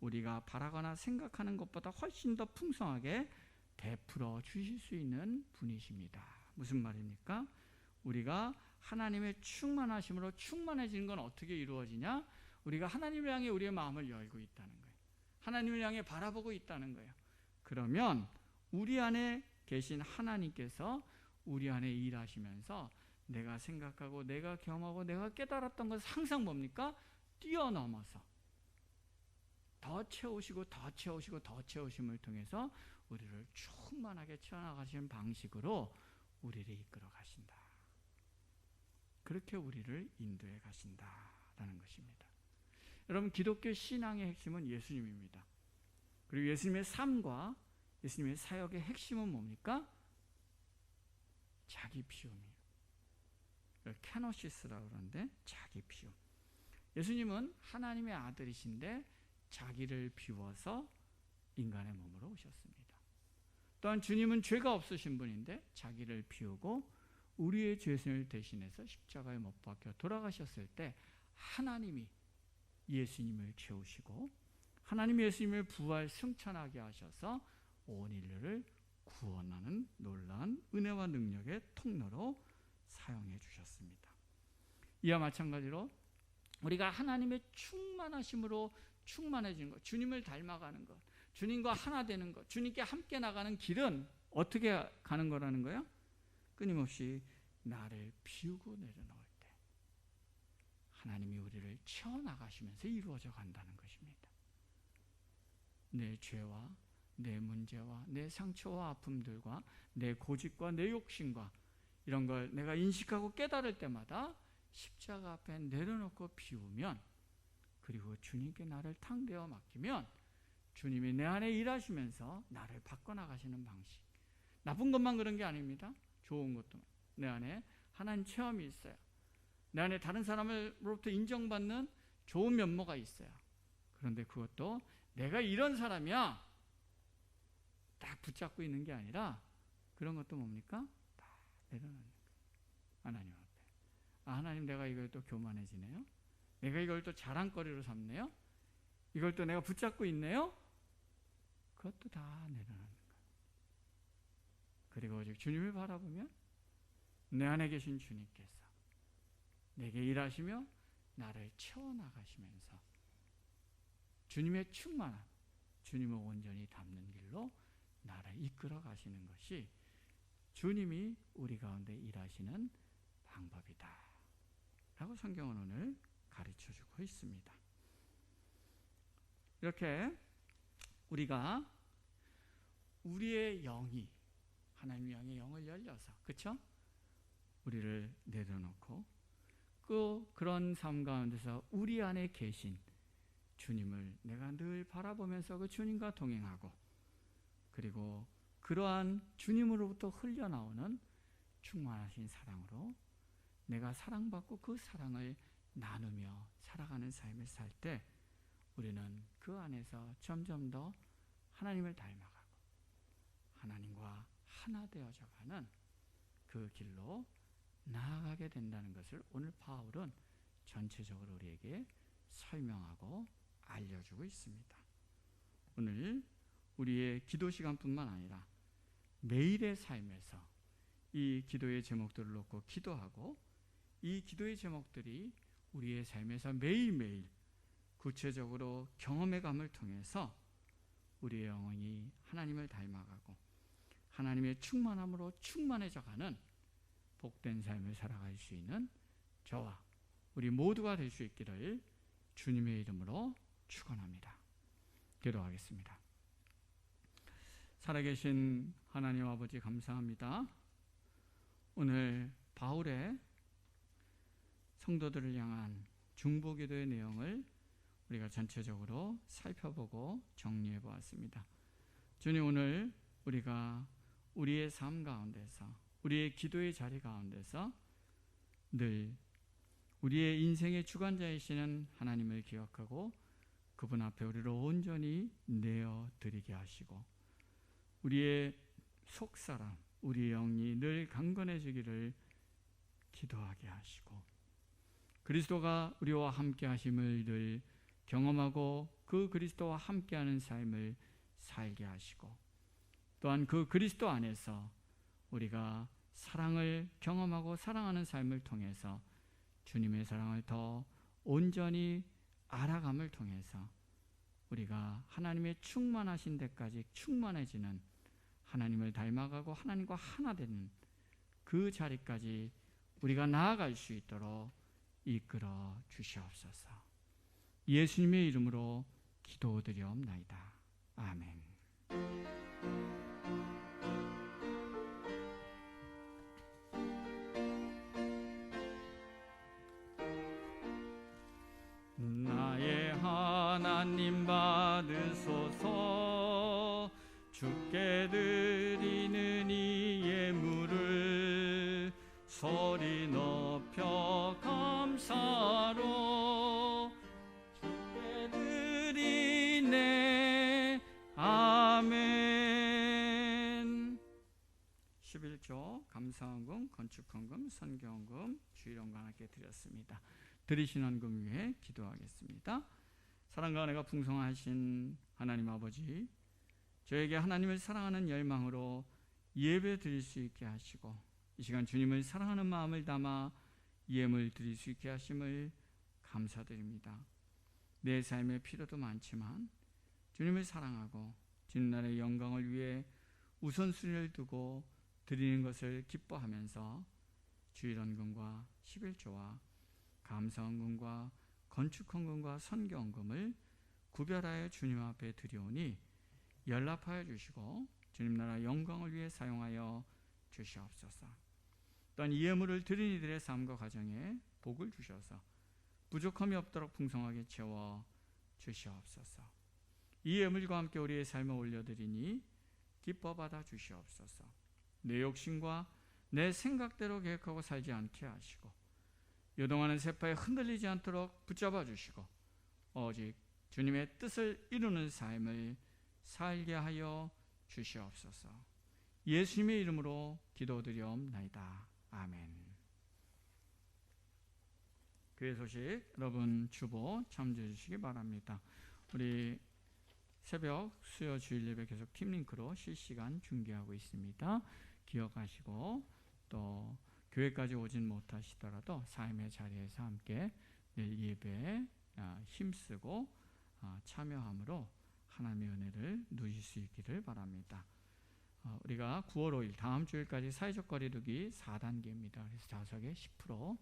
우리가 바라거나 생각하는 것보다 훨씬 더 풍성하게 베풀어 주실 수 있는 분이십니다. 무슨 말입니까? 우리가 하나님의 충만하심으로 충만해지는 건 어떻게 이루어지냐? 우리가 하나님을 향해 우리의 마음을 열고 있다는 거예요. 하나님을 향해 바라보고 있다는 거예요. 그러면 우리 안에 계신 하나님께서 우리 안에 일하시면서 내가 생각하고 내가 경험하고 내가 깨달았던 것을 항상 뭡니까? 뛰어넘어서 더 채우시고 더 채우시고 더 채우심을 통해서 우리를 충만하게 채워나가시는 방식으로 우리를 이끌어 가신다. 그렇게 우리를 인도해 가신다라는 것입니다. 여러분, 기독교 신앙의 핵심은 예수님입니다. 그리고 예수님의 삶과 예수님의 사역의 핵심은 뭡니까? 자기 비움이에요. 캐노시스라고 그러는데 자기 비움. 예수님은 하나님의 아들이신데 자기를 비워서 인간의 몸으로 오셨습니다. 또한 주님은 죄가 없으신 분인데 자기를 비우고 우리의 죄를 대신해서 십자가에 못 박혀 돌아가셨을 때 하나님이 예수님을 채우시고 하나님이 예수님을 부활 승천하게 하셔서 온 인류를 구원하는 놀라운 은혜와 능력의 통로로 사용해 주셨습니다. 이와 마찬가지로 우리가 하나님의 충만하심으로 충만해지는 것, 주님을 닮아가는 것, 주님과 하나 되는 것, 주님께 함께 나가는 길은 어떻게 가는 거라는 거예요? 끊임없이 나를 비우고 내려놓을 때 하나님이 우리를 채워나가시면서 이루어져 간다는 것입니다. 내 죄와 내 문제와 내 상처와 아픔들과 내 고집과 내 욕심과 이런 걸 내가 인식하고 깨달을 때마다 십자가 앞에 내려놓고 비우면, 그리고 주님께 나를 탕대어 맡기면 주님이 내 안에 일하시면서 나를 바꿔나가시는 방식. 나쁜 것만 그런 게 아닙니다. 좋은 것도 내 안에 하나님 체험이 있어요. 내 안에 다른 사람으로부터 인정받는 좋은 면모가 있어요. 그런데 그것도 내가 이런 사람이야 딱 붙잡고 있는 게 아니라 그런 것도 뭡니까? 다 내려놓는 거예요. 하나님 앞에. 하나님, 내가 이걸 또 교만해지네요. 내가 이걸 또 자랑거리로 삼네요. 이걸 또 내가 붙잡고 있네요. 그것도 다 내려놓는 거예요. 그리고 오직 주님을 바라보면 내 안에 계신 주님께서 내게 일하시며 나를 채워나가시면서 주님의 충만함, 주님을 온전히 담는 길로 나를 이끌어 가시는 것이 주님이 우리 가운데 일하시는 방법이다 라고 성경은 오늘 가르쳐주고 있습니다. 이렇게 우리가 우리의 영이, 하나님의 영의 영을 열려서, 그렇죠? 우리를 내려놓고 그런 삶 가운데서 우리 안에 계신 주님을 내가 늘 바라보면서 그 주님과 동행하고, 그리고 그러한 주님으로부터 흘려나오는 충만하신 사랑으로 내가 사랑받고 그 사랑을 나누며 살아가는 삶을 살 때 우리는 그 안에서 점점 더 하나님을 닮아가고 하나님과 하나 되어져 가는 그 길로 나아가게 된다는 것을 오늘 바울은 전체적으로 우리에게 설명하고 알려주고 있습니다. 오늘 우리의 기도 시간뿐만 아니라 매일의 삶에서 이 기도의 제목들을 놓고 기도하고, 이 기도의 제목들이 우리의 삶에서 매일매일 구체적으로 경험의 감을 통해서 우리의 영혼이 하나님을 닮아가고 하나님의 충만함으로 충만해져가는 복된 삶을 살아갈 수 있는 저와 우리 모두가 될 수 있기를 주님의 이름으로 축원합니다. 기도하겠습니다. 살아계신 하나님 아버지, 감사합니다. 오늘 바울의 성도들을 향한 중보기도의 내용을 우리가 전체적으로 살펴보고 정리해 보았습니다. 주님, 오늘 우리가 우리의 삶 가운데서, 우리의 기도의 자리 가운데서 늘 우리의 인생의 주관자이시는 하나님을 기억하고 그분 앞에 우리를 온전히 내어드리게 하시고, 우리의 속사람, 우리의 영이 늘 강건해지기를 기도하게 하시고, 그리스도가 우리와 함께 하심을 늘 경험하고 그 그리스도와 함께하는 삶을 살게 하시고, 또한 그 그리스도 안에서 우리가 사랑을 경험하고 사랑하는 삶을 통해서 주님의 사랑을 더 온전히 알아감을 통해서 우리가 하나님의 충만하신 데까지 충만해지는, 하나님을 닮아가고 하나님과 하나 되는 그 자리까지 우리가 나아갈 수 있도록 이끌어 주시옵소서. 예수님의 이름으로 기도드리옵나이다. 아멘. 나의 하나님 받으소서. 주께 드리는 이 예물을 소리 높여 감사로 주께 드리네. 아멘. 11조 감사헌금, 건축헌금, 선교헌금, 주일원과 함께 드렸습니다. 드리시는 금 위에 기도하겠습니다. 사랑과 은혜가 풍성하신 하나님 아버지, 저에게 하나님을 사랑하는 열망으로 예배 드릴 수 있게 하시고 이 시간 주님을 사랑하는 마음을 담아 예물 드릴 수 있게 하심을 감사드립니다. 내 삶에 필요도 많지만 주님을 사랑하고 주님 나라의 영광을 위해 우선순위를 두고 드리는 것을 기뻐하면서 주일헌금과 11조와 감사헌금과 건축헌금과 선교헌금을 구별하여 주님 앞에 드리오니 연락하여 주시고 주님 나라 영광을 위해 사용하여 주시옵소서. 또한 이 예물을 드린 이들의 삶과 가정에 복을 주셔서 부족함이 없도록 풍성하게 채워 주시옵소서. 이 예물과 함께 우리의 삶에 올려드리니 기뻐 받아 주시옵소서. 내 욕심과 내 생각대로 계획하고 살지 않게 하시고 요동하는 세파에 흔들리지 않도록 붙잡아 주시고 오직 주님의 뜻을 이루는 삶을 살게 하여 주시옵소서. 예수님의 이름으로 기도드리옵나이다. 아멘. 교회 소식 여러분 주보 참조해 주시기 바랍니다. 우리 새벽 수요 주일 예배 계속 팀링크로 실시간 중계하고 있습니다. 기억하시고 또 교회까지 오진 못하시더라도 삶의 자리에서 함께 내일 예배에 힘쓰고 참여함으로 하나님의 은혜를 누릴 수 있기를 바랍니다. 우리가 9월 5일 다음 주일까지 사회적 거리두기 4단계입니다. 그래서 좌석에 10%,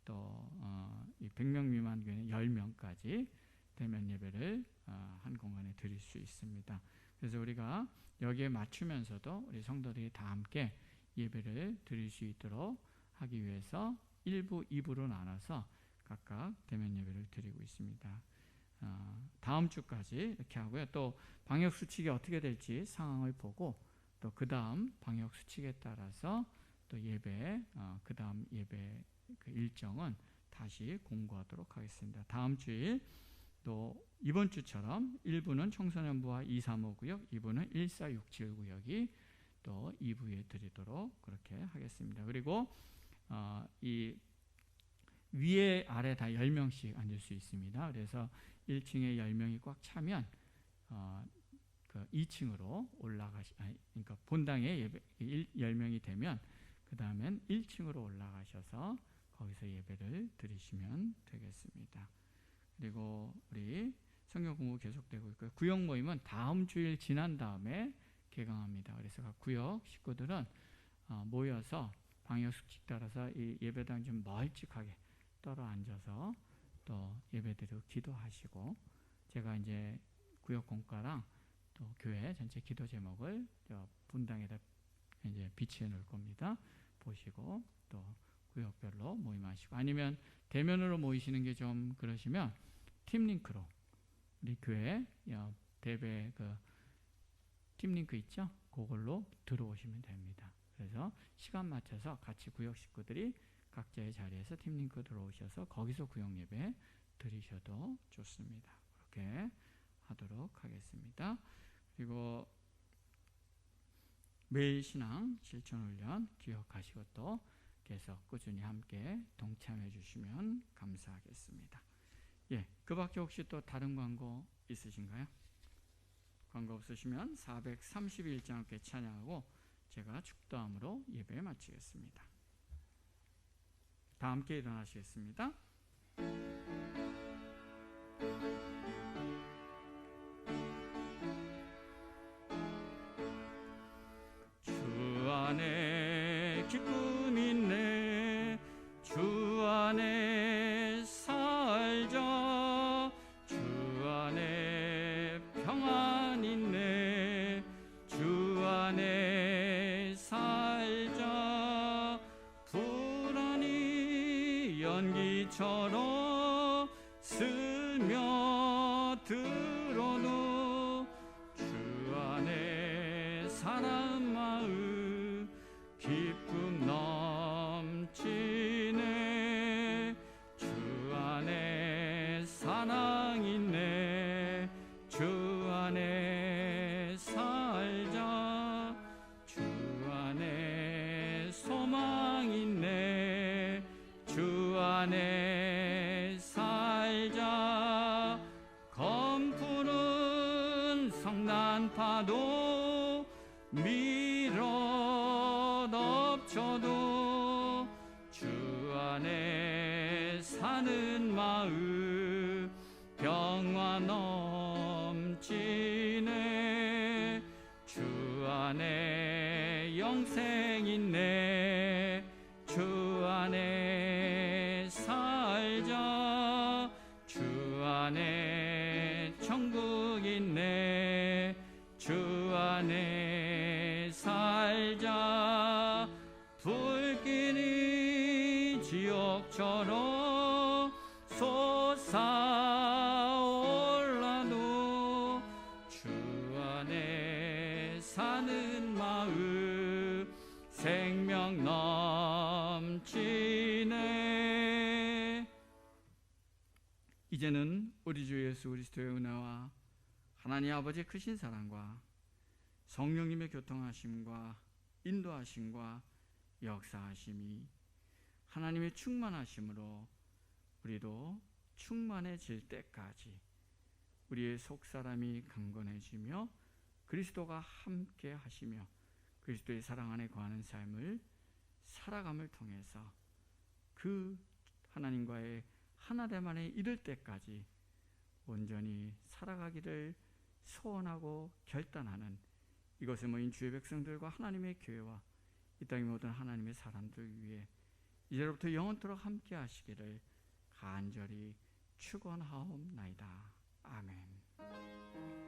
또 100명 미만 교회는 10명까지 대면 예배를 한 공간에 드릴 수 있습니다. 그래서 우리가 여기에 맞추면서도 우리 성도들이 다 함께 예배를 드릴 수 있도록 하기 위해서 1부, 2부로 나눠서 각각 대면 예배를 드리고 있습니다. 다음 주까지 이렇게 하고요. 또 방역 수칙이 어떻게 될지 상황을 보고 또 그 다음 방역 수칙에 따라서 또 예배 그 다음 예배 그 일정은 다시 공고하도록 하겠습니다. 다음 주일 또 이번 주처럼 1부는 청소년부와 235 구역, 2부는 1467 구역이 또 2부에 드리도록 그렇게 하겠습니다. 그리고 이 위에 아래 다 10명씩 앉을 수 있습니다. 그래서 1층에 10명이 꽉 차면 그 2층으로 그러니까 본당에 예배 10명이 되면 그 다음엔 1층으로 올라가셔서 거기서 예배를 드리시면 되겠습니다. 그리고 우리 성경 공부 계속되고 있고요. 구역 모임은 다음 주일 지난 다음에 개강합니다. 그래서 각 구역 식구들은 모여서 방역 수칙 따라서 이 예배당 좀 멀찍하게 떨어 앉아서 또 예배드리고 기도하시고 제가 이제 구역 공과랑 또 교회 전체 기도 제목을 분당에다 이제 비치해 놓을 겁니다. 보시고 또 구역별로 모임하시고 아니면 대면으로 모이시는 게 좀 그러시면 팀링크로 우리 교회 대배 그 팀링크 있죠? 그걸로 들어오시면 됩니다. 그래서 시간 맞춰서 같이 구역 식구들이 각자의 자리에서 팀링크 들어오셔서 거기서 구역 예배 드리셔도 좋습니다. 그렇게 하도록 하겠습니다. 그리고 매일 신앙 실천 훈련 기억하시고 또 계속 꾸준히 함께 동참해 주시면 감사하겠습니다. 예, 그 밖에 혹시 또 다른 광고 있으신가요? 광고 없으시면 431장 함께 찬양하고 제가 축도함으로 예배 마치겠습니다. 다 함께 일어나시겠습니다. 주 안에 기쁨 있네 지옥처럼 스며들어도 주 안에 사랑 마음 기쁨 넘치네. 주 안에 사랑 있네. 주 안에 살자. 주 안에 소망 있네. 주 안에 살자. 검푸른 성난파도 밀어 덮쳐도 주 안에 사는 마음 평화 넘치네. 주 안에 영생 있네. 주 안에 살자. 주 안에 천국 있네. 주 안에 살자. 불길이 지옥처럼 솟아올라도 주 안에 사는 마음 생명 넘치네. 이제는 우리 주 예수 그리스도의 은혜와 하나님 아버지의 크신 사랑과 성령님의 교통하심과 인도하심과 역사하심이 하나님의 충만하심으로 우리도 충만해질 때까지 우리의 속사람이 강건해지며 그리스도가 함께 하시며 그리스도의 사랑 안에 거하는 삶을 살아감을 통해서 그 하나님과의 하나됨 안에 이를 때까지 온전히 살아가기를 소원하고 결단하는 이것에 모인 주의 백성들과 하나님의 교회와 이 땅의 모든 하나님의 사람들 위해 이제로부터 영원토록 함께 하시기를 간절히 축원하옵나이다. 아멘.